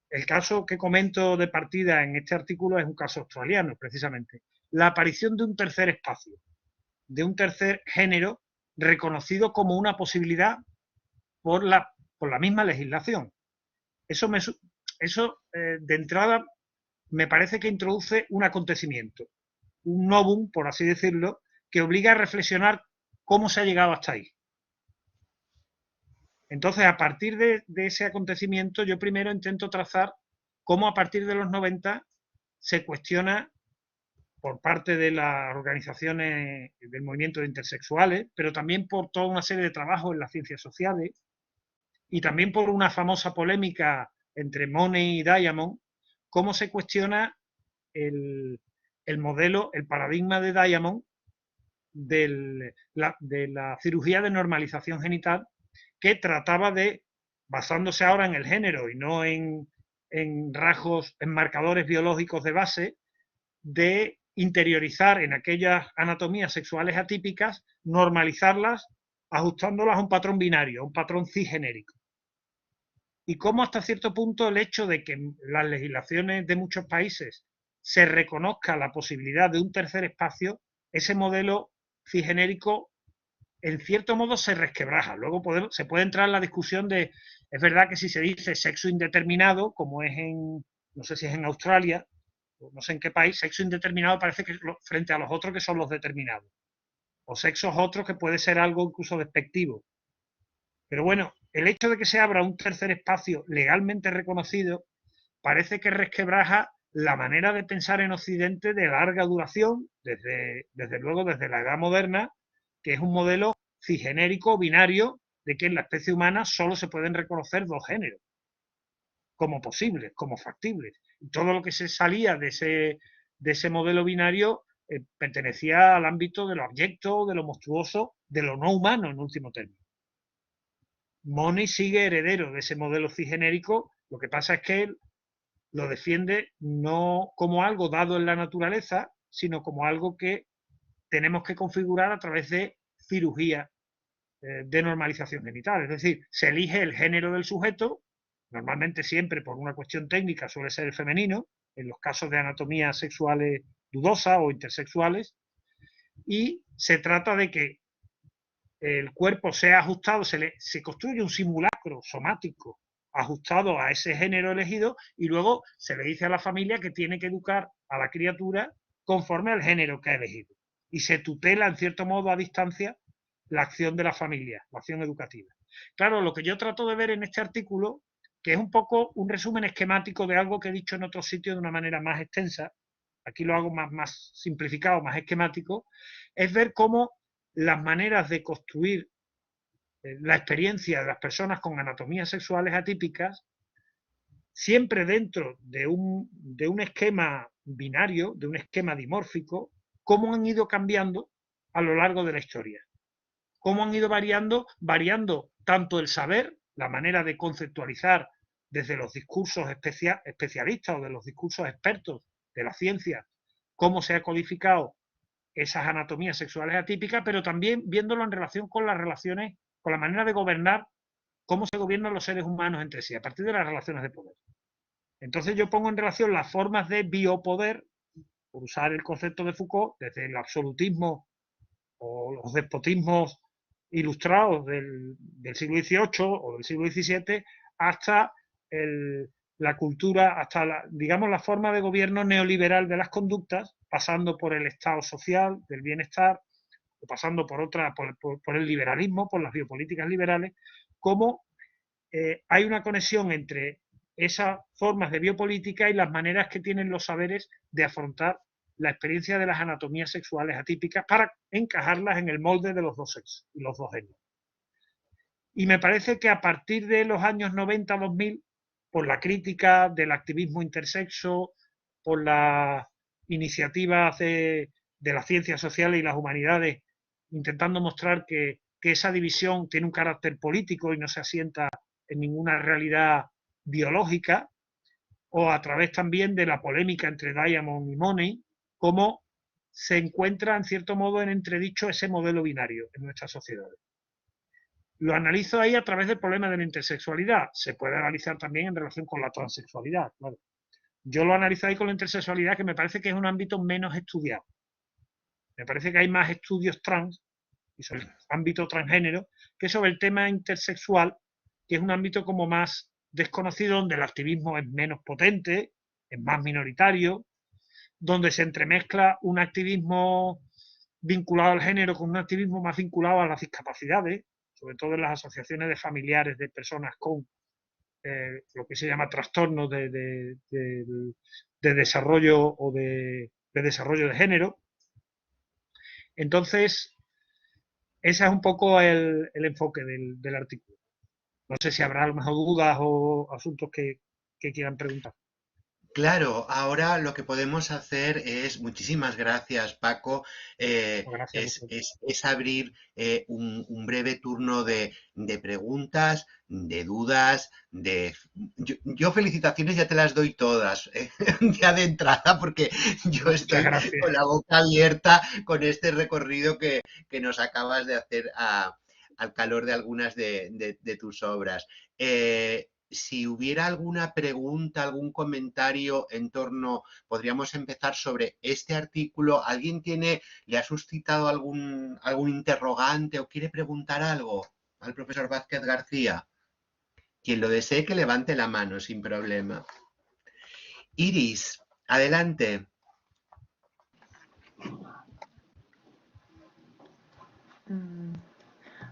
El caso que comento de partida en este artículo es un caso australiano, precisamente. La aparición de un tercer espacio, de un tercer género reconocido como una posibilidad por por la misma legislación. Eso, de entrada me parece que introduce un acontecimiento, un novum, por así decirlo, que obliga a reflexionar cómo se ha llegado hasta ahí. Entonces, a partir de ese acontecimiento, yo primero intento trazar cómo a partir de los 90 se cuestiona por parte de las organizaciones del movimiento de intersexuales, pero también por toda una serie de trabajos en las ciencias sociales y también por una famosa polémica entre Money y Diamond, cómo se cuestiona el, el modelo, el paradigma de Diamond de la cirugía de normalización genital, que trataba de, basándose ahora en el género y no en rasgos, en marcadores biológicos de base, de interiorizar en aquellas anatomías sexuales atípicas, normalizarlas, ajustándolas a un patrón binario, a un patrón cisgenérico. Y cómo hasta cierto punto el hecho de que en las legislaciones de muchos países se reconozca la posibilidad de un tercer espacio, ese modelo cisgenérico en cierto modo se resquebraja. Luego se puede entrar en la discusión de, es verdad que si se dice sexo indeterminado, como es no sé si es en Australia, no sé en qué país, sexo indeterminado parece que frente a los otros que son los determinados. O sexos otros que puede ser algo incluso despectivo. Pero bueno, el hecho de que se abra un tercer espacio legalmente reconocido parece que resquebraja la manera de pensar en Occidente de larga duración, desde luego desde la Edad Moderna, que es un modelo cisgenérico, binario, de que en la especie humana solo se pueden reconocer dos géneros, como posibles, como factibles. Y todo lo que se salía de ese modelo binario pertenecía al ámbito de lo abyecto, de lo monstruoso, de lo no humano en último término. Money sigue heredero de ese modelo cisgenérico, lo que pasa es que él lo defiende no como algo dado en la naturaleza, sino como algo que tenemos que configurar a través de cirugía de normalización genital. Es decir, se elige el género del sujeto, normalmente siempre por una cuestión técnica suele ser el femenino, en los casos de anatomías sexuales dudosas o intersexuales, y se trata de que el cuerpo sea ajustado, se construye un simulacro somático ajustado a ese género elegido y luego se le dice a la familia que tiene que educar a la criatura conforme al género que ha elegido. Y se tutela, en cierto modo, a distancia, la acción de la familia, la acción educativa. Claro, lo que yo trato de ver en este artículo, que es un poco un resumen esquemático de algo que he dicho en otros sitios de una manera más extensa, aquí lo hago más simplificado, más esquemático, es ver cómo las maneras de construir la experiencia de las personas con anatomías sexuales atípicas, siempre dentro de un esquema binario, de un esquema dimórfico, cómo han ido cambiando a lo largo de la historia. cómo han ido variando tanto el saber, la manera de conceptualizar desde los discursos especialistas o de los discursos expertos de la ciencia, cómo se ha codificado esas anatomías sexuales atípicas, pero también viéndolo en relación con las relaciones, con la manera de gobernar, cómo se gobiernan los seres humanos entre sí, a partir de las relaciones de poder. Entonces yo pongo en relación las formas de biopoder, por usar el concepto de Foucault, desde el absolutismo o los despotismos ilustrados del siglo XVIII o del siglo XVII hasta la cultura, hasta digamos la forma de gobierno neoliberal de las conductas, pasando por el estado social, del bienestar, o pasando por el liberalismo, por las biopolíticas liberales, cómo hay una conexión entre esas formas de biopolítica y las maneras que tienen los saberes de afrontar la experiencia de las anatomías sexuales atípicas para encajarlas en el molde de los dos sexos y los dos géneros. Y me parece que a partir de los años 90-2000, por la crítica del activismo intersexo, por las iniciativas de las ciencias sociales y las humanidades, intentando mostrar que esa división tiene un carácter político y no se asienta en ninguna realidad biológica, o a través también de la polémica entre Diamond y Money, cómo se encuentra en cierto modo en entredicho ese modelo binario en nuestras sociedades. Lo analizo ahí a través del problema de la intersexualidad. Se puede analizar también en relación con la transexualidad, claro. Yo lo analizo ahí con la intersexualidad, que me parece que es un ámbito menos estudiado. Me parece que hay más estudios trans y sobre el ámbito transgénero que sobre el tema intersexual, que es un ámbito como más desconocido, donde el activismo es menos potente, es más minoritario, donde se entremezcla un activismo vinculado al género con un activismo más vinculado a las discapacidades, sobre todo en las asociaciones de familiares de personas con lo que se llama trastornos de desarrollo o de desarrollo de género. Entonces, ese es un poco el enfoque del artículo. No sé si habrá a lo mejor dudas o asuntos que quieran preguntar. Claro, ahora lo que podemos hacer es, muchísimas gracias Paco, Gracias. es abrir un breve turno de preguntas, de dudas, yo felicitaciones ya te las doy todas, ya de entrada, porque yo estoy con la boca abierta con este recorrido que nos acabas de hacer al calor de algunas de tus obras. Si hubiera alguna pregunta, algún comentario en torno, podríamos empezar sobre este artículo. ¿Alguien le ha suscitado algún interrogante o quiere preguntar algo al profesor Vázquez García? Quien lo desee que levante la mano sin problema. Iris, adelante.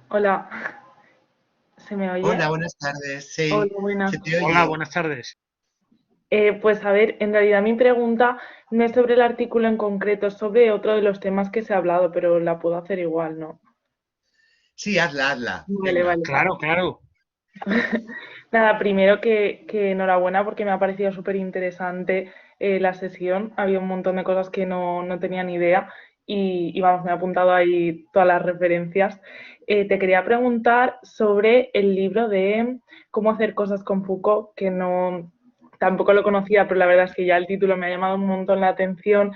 Hola, ¿se me oye? Hola, buenas tardes. Sí, Hola, buenas. se te oye. Hola, buenas tardes. Pues a ver, en realidad mi pregunta no es sobre el artículo en concreto, es sobre otro de los temas que se ha hablado, pero la puedo hacer igual, ¿no? Sí, hazla. Vale, Venga. vale. Claro. Nada, primero que enhorabuena porque me ha parecido súper interesante la sesión. Había un montón de cosas que no tenía ni idea y vamos, me he apuntado ahí todas las referencias. Te quería preguntar sobre el libro de Cómo hacer cosas con Foucault, que no tampoco lo conocía, pero la verdad es que ya el título me ha llamado un montón la atención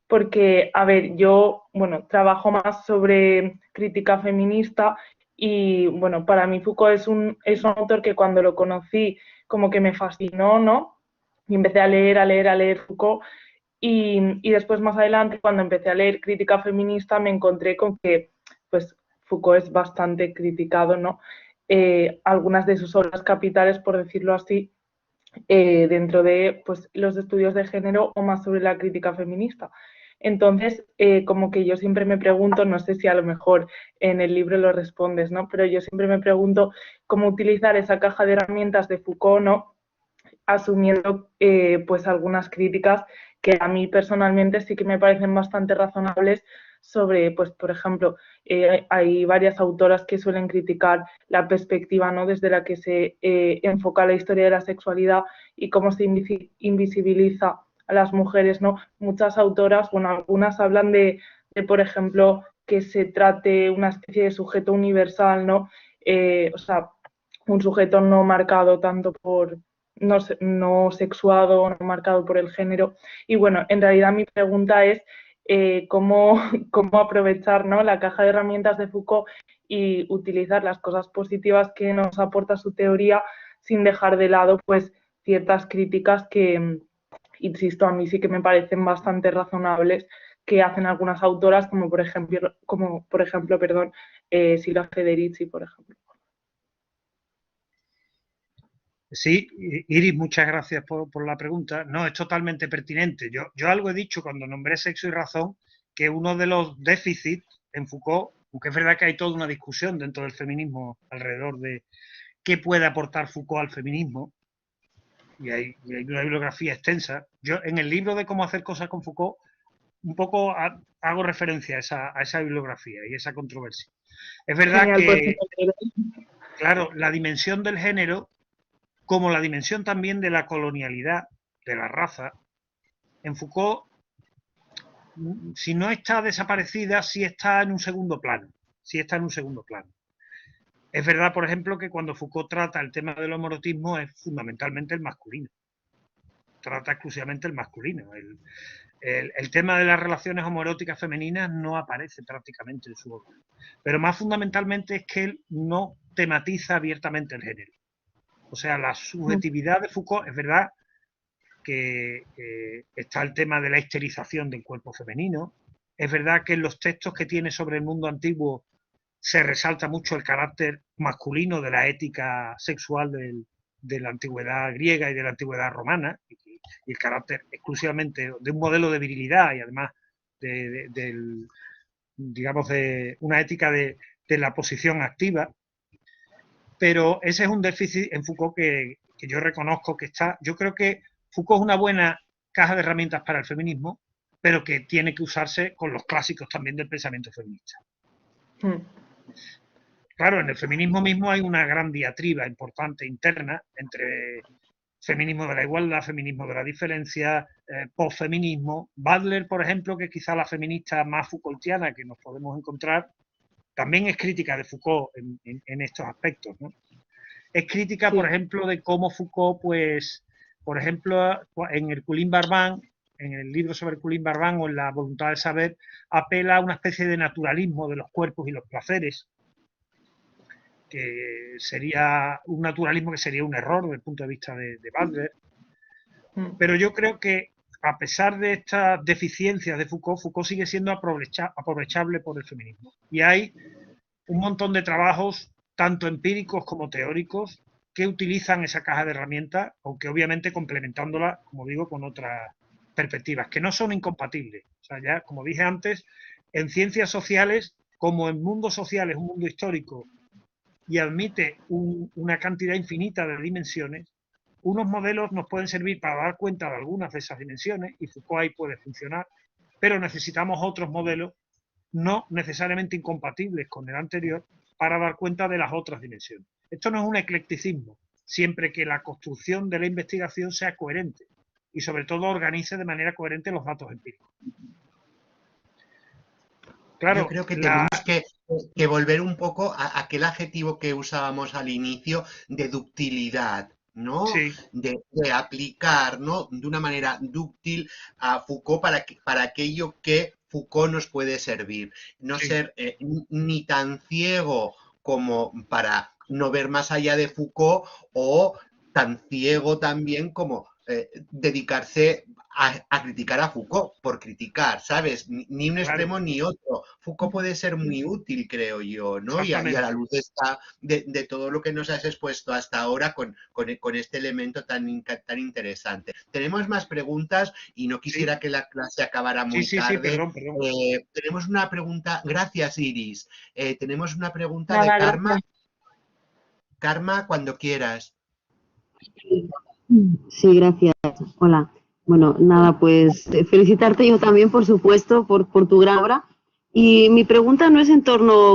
porque, a ver, yo, bueno, trabajo más sobre crítica feminista y bueno, para mí Foucault es un autor que cuando lo conocí como que me fascinó, ¿no? Y empecé a leer Foucault y después más adelante cuando empecé a leer crítica feminista me encontré con que pues Foucault es bastante criticado, ¿no? Algunas de sus obras capitales, por decirlo así, dentro de pues, los estudios de género o más sobre la crítica feminista. Entonces, como que yo siempre me pregunto, no sé si a lo mejor en el libro lo respondes, ¿no? Pero yo siempre me pregunto cómo utilizar esa caja de herramientas de Foucault, ¿no? Asumiendo pues algunas críticas que a mí personalmente sí que me parecen bastante razonables sobre, pues por ejemplo, hay varias autoras que suelen criticar la perspectiva, ¿no? Desde la que se enfoca la historia de la sexualidad y cómo se invisibiliza a las mujeres, ¿no? Muchas autoras, bueno, algunas hablan de por ejemplo, que se trate una especie de sujeto universal, ¿no? O sea, un sujeto no marcado tanto por, no sexuado, no marcado por el género. Y bueno, en realidad mi pregunta es cómo aprovechar, ¿no?, la caja de herramientas de Foucault y utilizar las cosas positivas que nos aporta su teoría sin dejar de lado pues ciertas críticas que, insisto, a mí sí que me parecen bastante razonables que hacen algunas autoras, como por ejemplo, Silvia Federici, por ejemplo. Sí, Iris, muchas gracias por la pregunta. No, es totalmente pertinente. Yo algo he dicho cuando nombré Sexo y Razón, que uno de los déficits en Foucault, aunque es verdad que hay toda una discusión dentro del feminismo alrededor de qué puede aportar Foucault al feminismo, y hay una bibliografía extensa. Yo en el libro de Cómo hacer cosas con Foucault, un poco hago referencia a esa bibliografía y esa controversia. Es verdad Genial, que, claro, la dimensión del género, como la dimensión también de la colonialidad, de la raza, en Foucault, si no está desaparecida, sí está en un segundo plano. Sí está en un segundo plano. Es verdad, por ejemplo, que cuando Foucault trata el tema del homoerotismo es fundamentalmente el masculino. Trata exclusivamente el masculino. El tema de las relaciones homoeróticas femeninas no aparece prácticamente en su obra. Pero más fundamentalmente es que él no tematiza abiertamente el género. O sea, la subjetividad de Foucault, es verdad que está el tema de la histerización del cuerpo femenino. Es verdad que en los textos que tiene sobre el mundo antiguo se resalta mucho el carácter masculino de la ética sexual de la antigüedad griega y de la antigüedad romana, y el carácter exclusivamente de un modelo de virilidad y además digamos, de una ética de la posición activa. Pero ese es un déficit en Foucault que yo reconozco que está. Yo creo que Foucault es una buena caja de herramientas para el feminismo, pero que tiene que usarse con los clásicos también del pensamiento feminista. Claro, en el feminismo mismo hay una gran diatriba importante interna entre feminismo de la igualdad, feminismo de la diferencia, posfeminismo. Butler, por ejemplo, que es quizá la feminista más Foucaultiana que nos podemos encontrar, también es crítica de Foucault en estos aspectos, ¿no? Es crítica, sí, por ejemplo, de cómo Foucault, pues, por ejemplo, en Herculín Barbán, en el libro sobre Herculín Barbán o en La voluntad del saber, apela a una especie de naturalismo de los cuerpos y los placeres, que sería un naturalismo que sería un error desde el punto de vista de Butler. Pero yo creo que, a pesar de estas deficiencias de Foucault, Foucault sigue siendo aprovechable por el feminismo. Y hay un montón de trabajos, tanto empíricos como teóricos, que utilizan esa caja de herramientas, aunque obviamente complementándola, como digo, con otras perspectivas, que no son incompatibles. O sea, ya, como dije antes, en ciencias sociales, como en mundos sociales, un mundo histórico, y admite una cantidad infinita de dimensiones, unos modelos nos pueden servir para dar cuenta de algunas de esas dimensiones, y Foucault ahí puede funcionar, pero necesitamos otros modelos no necesariamente incompatibles con el anterior para dar cuenta de las otras dimensiones. Esto no es un eclecticismo, siempre que la construcción de la investigación sea coherente y sobre todo organice de manera coherente los datos empíricos. Claro, yo creo que tenemos que volver un poco a aquel adjetivo que usábamos al inicio de ductilidad, ¿no? Sí. De aplicar, ¿no?, de una manera dúctil a Foucault para aquello que Foucault nos puede servir. No sí. Ser ni tan ciego como para no ver más allá de Foucault o tan ciego también como dedicarse a criticar a Foucault por criticar, ¿sabes? Ni un extremo claro. Ni otro. Foucault puede ser muy útil, creo yo, ¿no? Y a la luz de todo lo que nos has expuesto hasta ahora con este elemento tan interesante. Tenemos más preguntas y no quisiera sí. Que la clase acabara muy tarde. Sí, perdón. Tenemos una pregunta, gracias Iris. Tenemos una pregunta de Karma. Gracias. Karma, cuando quieras. Sí, gracias. Hola. Bueno, nada, pues felicitarte yo también, por supuesto, por tu gran obra. Y mi pregunta no es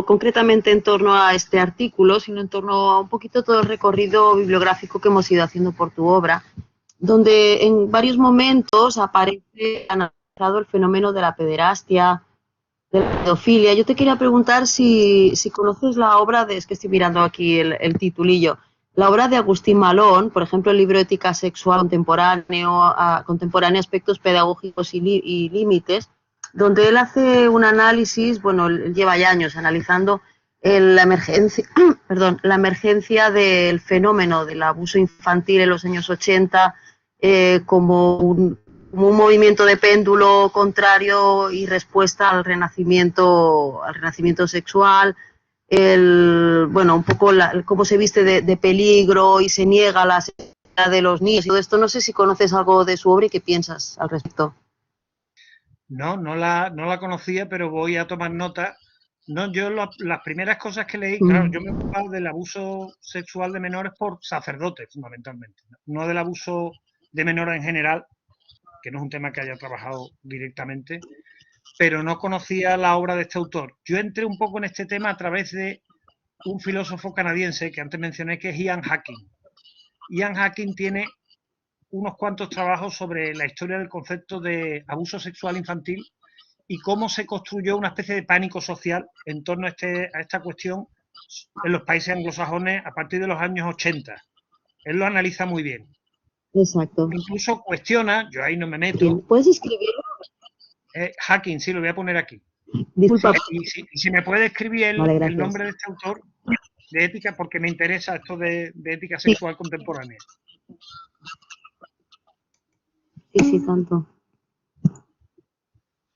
concretamente en torno a este artículo, sino en torno a un poquito todo el recorrido bibliográfico que hemos ido haciendo por tu obra, donde en varios momentos aparece analizado el fenómeno de la pederastia, de la pedofilia. Yo te quería preguntar si conoces la obra de, es que estoy mirando aquí el titulillo, la obra de Agustín Malón, por ejemplo, el libro Ética Sexual Contemporánea, Aspectos Pedagógicos y Límites, donde él hace un análisis, bueno, él lleva ya años analizando la emergencia, perdón, la emergencia del fenómeno del abuso infantil en los años 80 como un movimiento de péndulo contrario y respuesta al renacimiento sexual, bueno, un poco cómo se viste de peligro y se niega la sexualidad de los niños y todo esto. No sé si conoces algo de su obra y qué piensas al respecto. No, no la conocía, pero voy a tomar nota. No, yo las primeras cosas que leí, claro, yo me he ocupado del abuso sexual de menores por sacerdotes, fundamentalmente, no del abuso de menores en general, que no es un tema que haya trabajado directamente, pero no conocía la obra de este autor. Yo entré un poco en este tema a través de un filósofo canadiense que antes mencioné, que es Ian Hacking. Ian Hacking tiene unos cuantos trabajos sobre la historia del concepto de abuso sexual infantil y cómo se construyó una especie de pánico social en torno a esta cuestión en los países anglosajones a partir de los años 80. Él lo analiza muy bien. Exacto. Incluso cuestiona, yo ahí no me meto. ¿Puedes escribirlo? Hacking, sí, lo voy a poner aquí. Disculpa. Si me puede escribir Vale, el nombre de este autor de ética, porque me interesa esto de ética sexual contemporánea. Sí, tanto.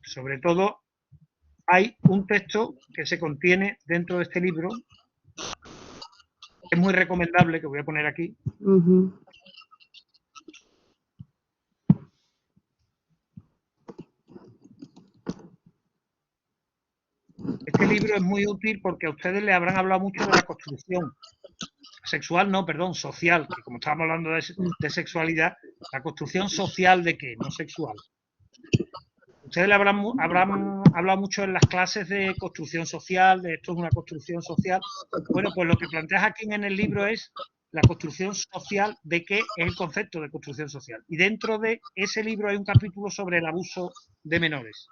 Sobre todo, hay un texto que se contiene dentro de este libro, que es muy recomendable, que voy a poner aquí. Este libro es muy útil porque a ustedes le habrán hablado mucho de la construcción sexual, no, perdón, social, que como estábamos hablando de sexualidad, la construcción social de qué, no sexual. Ustedes le habrán hablado mucho en las clases de construcción social, de esto es una construcción social. Bueno, pues lo que planteas aquí en el libro es la construcción social de qué es el concepto de construcción social. Y dentro de ese libro hay un capítulo sobre el abuso de menores,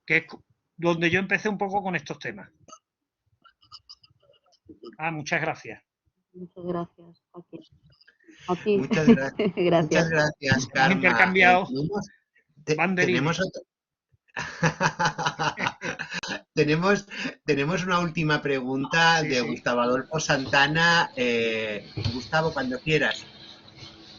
que es donde yo empecé un poco con estos temas. Muchas gracias. Muchas gracias. Aquí. Muchas gracias. Gracias. Muchas gracias, Karma. Hemos intercambiado tenemos tenemos una última pregunta de Gustavo Adolfo Santana. Gustavo, cuando quieras.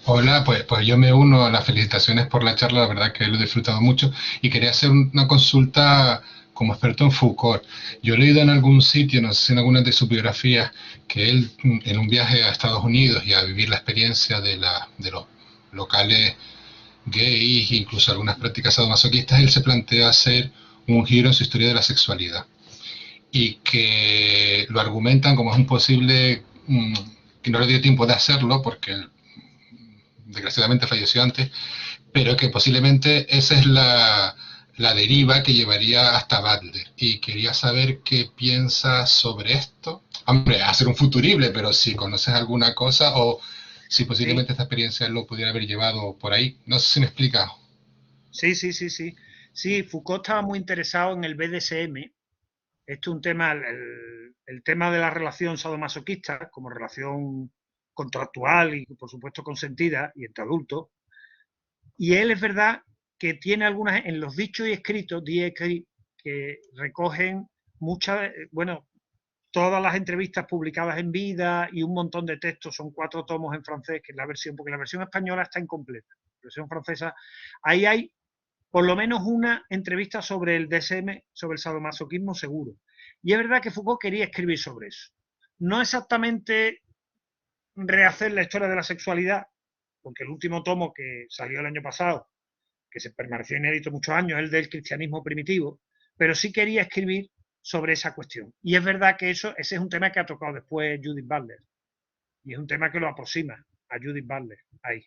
Hola, pues yo me uno a las felicitaciones por la charla, la verdad que lo he disfrutado mucho y quería hacer una consulta como experto en Foucault. Yo he leído en algún sitio, no sé si en alguna de sus biografías, que él en un viaje a Estados Unidos y a vivir la experiencia de los locales gays, incluso algunas prácticas sadomasoquistas, él se plantea hacer un giro en su historia de la sexualidad y que lo argumentan como es imposible, que no le dio tiempo de hacerlo porque desgraciadamente falleció antes, pero que posiblemente esa es la deriva que llevaría hasta Butler. Y quería saber qué piensas sobre esto. Hombre, hacer un futurible, pero si conoces alguna cosa o si posiblemente esta experiencia lo pudiera haber llevado por ahí. No sé si me explica. Sí. Sí, Foucault estaba muy interesado en el BDSM. Esto es un tema, el tema de la relación sadomasoquista como relación contractual y, por supuesto, consentida y entre adultos. Y él es verdad que tiene algunas, en los dichos y escritos, que recogen muchas, bueno, todas las entrevistas publicadas en vida y un montón de textos, son 4 tomos en francés, que es la versión, porque la versión española está incompleta. La versión francesa, ahí hay por lo menos una entrevista sobre el DSM, sobre el sadomasoquismo seguro. Y es verdad que Foucault quería escribir sobre eso. No exactamente rehacer la historia de la sexualidad, porque el último tomo que salió el año pasado, que se permaneció inédito muchos años, es el del cristianismo primitivo, pero sí quería escribir sobre esa cuestión. Y es verdad que ese es un tema que ha tocado después Judith Butler. Y es un tema que lo aproxima a Judith Butler ahí.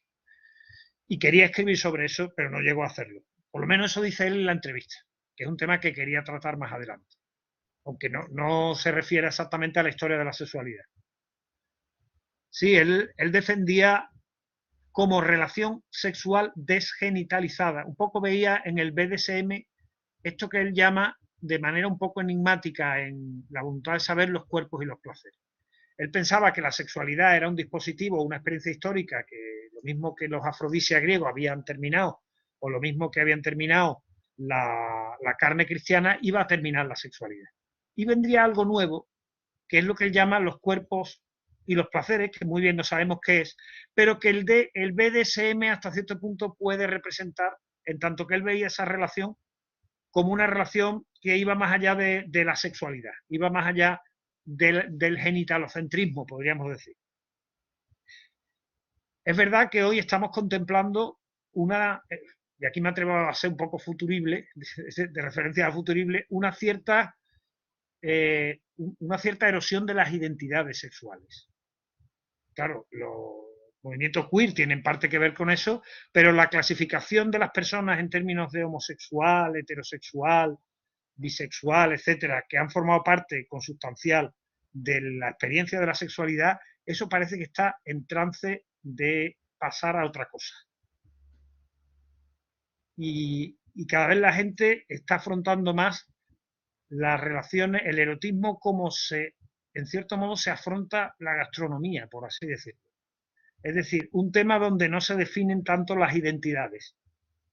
Y quería escribir sobre eso, pero no llegó a hacerlo. Por lo menos eso dice él en la entrevista, que es un tema que quería tratar más adelante. Aunque no se refiere exactamente a la historia de la sexualidad. Sí, él defendía como relación sexual desgenitalizada. Un poco veía en el BDSM esto que él llama de manera un poco enigmática en La voluntad de saber, los cuerpos y los placeres. Él pensaba que la sexualidad era un dispositivo, una experiencia histórica, que lo mismo que los afrodisias griegos habían terminado, o lo mismo que habían terminado la carne cristiana, iba a terminar la sexualidad. Y vendría algo nuevo, que es lo que él llama los cuerpos y los placeres, que muy bien no sabemos qué es, pero que el BDSM hasta cierto punto puede representar, en tanto que él veía esa relación como una relación que iba más allá de la sexualidad, iba más allá del genitalocentrismo, podríamos decir. Es verdad que hoy estamos contemplando y aquí me atrevo a ser un poco futurible, de referencia a futurible, una cierta erosión de las identidades sexuales. Claro, los movimientos queer tienen parte que ver con eso, pero la clasificación de las personas en términos de homosexual, heterosexual, bisexual, etcétera, que han formado parte consustancial de la experiencia de la sexualidad, eso parece que está en trance de pasar a otra cosa. Y cada vez la gente está afrontando más las relaciones, el erotismo, como en cierto modo se afronta la gastronomía, por así decirlo. Es decir, un tema donde no se definen tanto las identidades.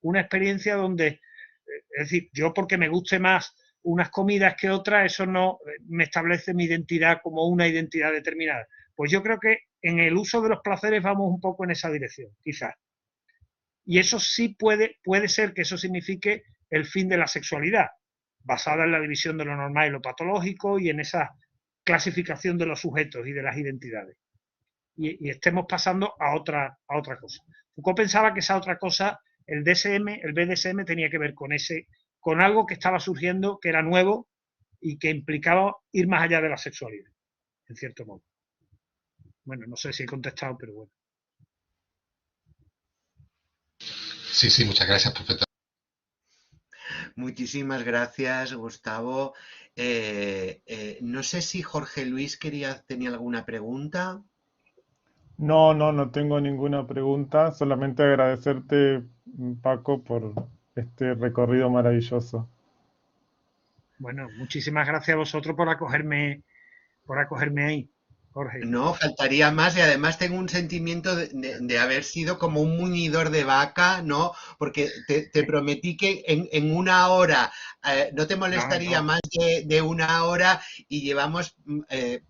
Una experiencia donde, es decir, yo porque me guste más unas comidas que otras, eso no me establece mi identidad como una identidad determinada. Pues yo creo que en el uso de los placeres vamos un poco en esa dirección, quizás. Y eso sí puede ser que eso signifique el fin de la sexualidad, basada en la división de lo normal y lo patológico y en esa clasificación de los sujetos y de las identidades. Y estemos pasando a otra cosa. Foucault pensaba que esa otra cosa, el BDSM tenía que ver con algo que estaba surgiendo, que era nuevo y que implicaba ir más allá de la sexualidad, en cierto modo. Bueno, no sé si he contestado, pero bueno. Sí, muchas gracias, profesor. Muchísimas gracias, Gustavo. No sé si Jorge Luis tenía alguna pregunta. No tengo ninguna pregunta, solamente agradecerte, Paco, por este recorrido maravilloso. Bueno, muchísimas gracias a vosotros por acogerme ahí, Jorge. No, faltaría más y además tengo un sentimiento de haber sido como un muñidor de vaca, ¿no? Porque te prometí que en una hora no te molestaría más de una hora y llevamos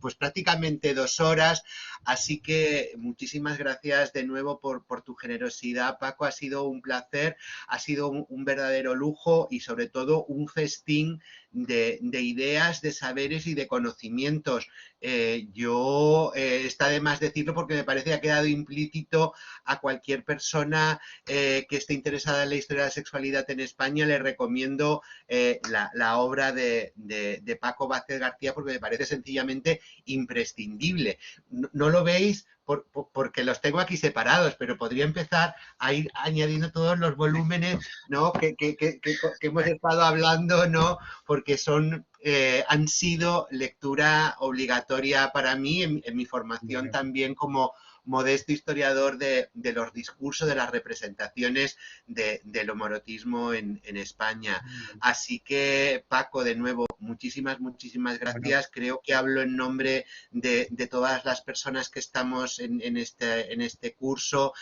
pues prácticamente 2 horas, así que muchísimas gracias de nuevo por tu generosidad, Paco, ha sido un placer, ha sido un verdadero lujo y sobre todo un festín de ideas, de saberes y de conocimientos. Está de más decirlo porque me parece que ha quedado implícito a cualquier persona que esté interesada en la historia de la sexualidad en España. Le recomiendo la obra de Paco Vázquez García porque me parece sencillamente imprescindible. No lo veis porque los tengo aquí separados, pero podría empezar a ir añadiendo todos los volúmenes, ¿no? que hemos estado hablando, ¿no? Porque han sido lectura obligatoria para mí en mi formación también como modesto historiador de los discursos, de las representaciones del homoerotismo en España. Así que, Paco, de nuevo, muchísimas gracias. Creo que hablo en nombre de todas las personas que estamos en este curso.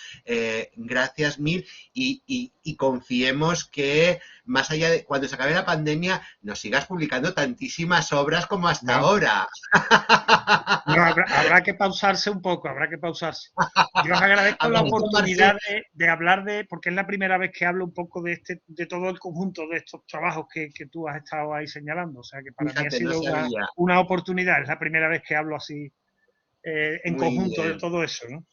Gracias mil y confiemos que más allá de cuando se acabe la pandemia nos sigas publicando tantísimas obras como hasta ahora. No, habrá que pausarse un poco, Yo os agradezco la oportunidad de hablar porque es la primera vez que hablo un poco de todo el conjunto de estos trabajos que tú has estado ahí señalando. O sea que para mí ha sido una oportunidad, es la primera vez que hablo así en conjunto de todo eso, ¿no?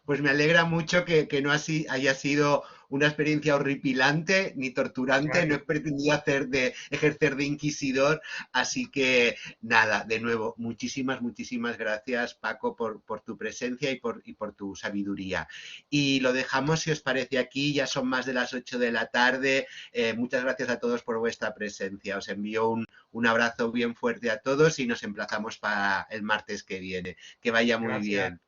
Pues me alegra mucho que no haya sido una experiencia horripilante ni torturante, claro. No he pretendido ejercer de inquisidor, así que nada, de nuevo, muchísimas gracias, Paco, por tu presencia y por tu sabiduría. Y lo dejamos, si os parece, aquí, ya son más de las 8 de la tarde, muchas gracias a todos por vuestra presencia, os envío un abrazo bien fuerte a todos y nos emplazamos para el martes que viene, que vaya muy bien.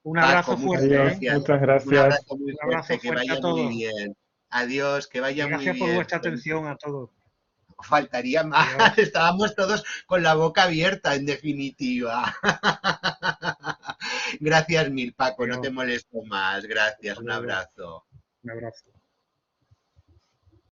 Un abrazo fuerte. Adiós, muchas gracias. Un abrazo muy fuerte, que vaya muy bien. Adiós, que vaya muy bien. Gracias por vuestra atención a todos. Faltaría más. Adiós. Estábamos todos con la boca abierta, en definitiva. Gracias mil, Paco. No te Adiós. molesto más. Gracias. Hasta Un luego. abrazo. Un abrazo.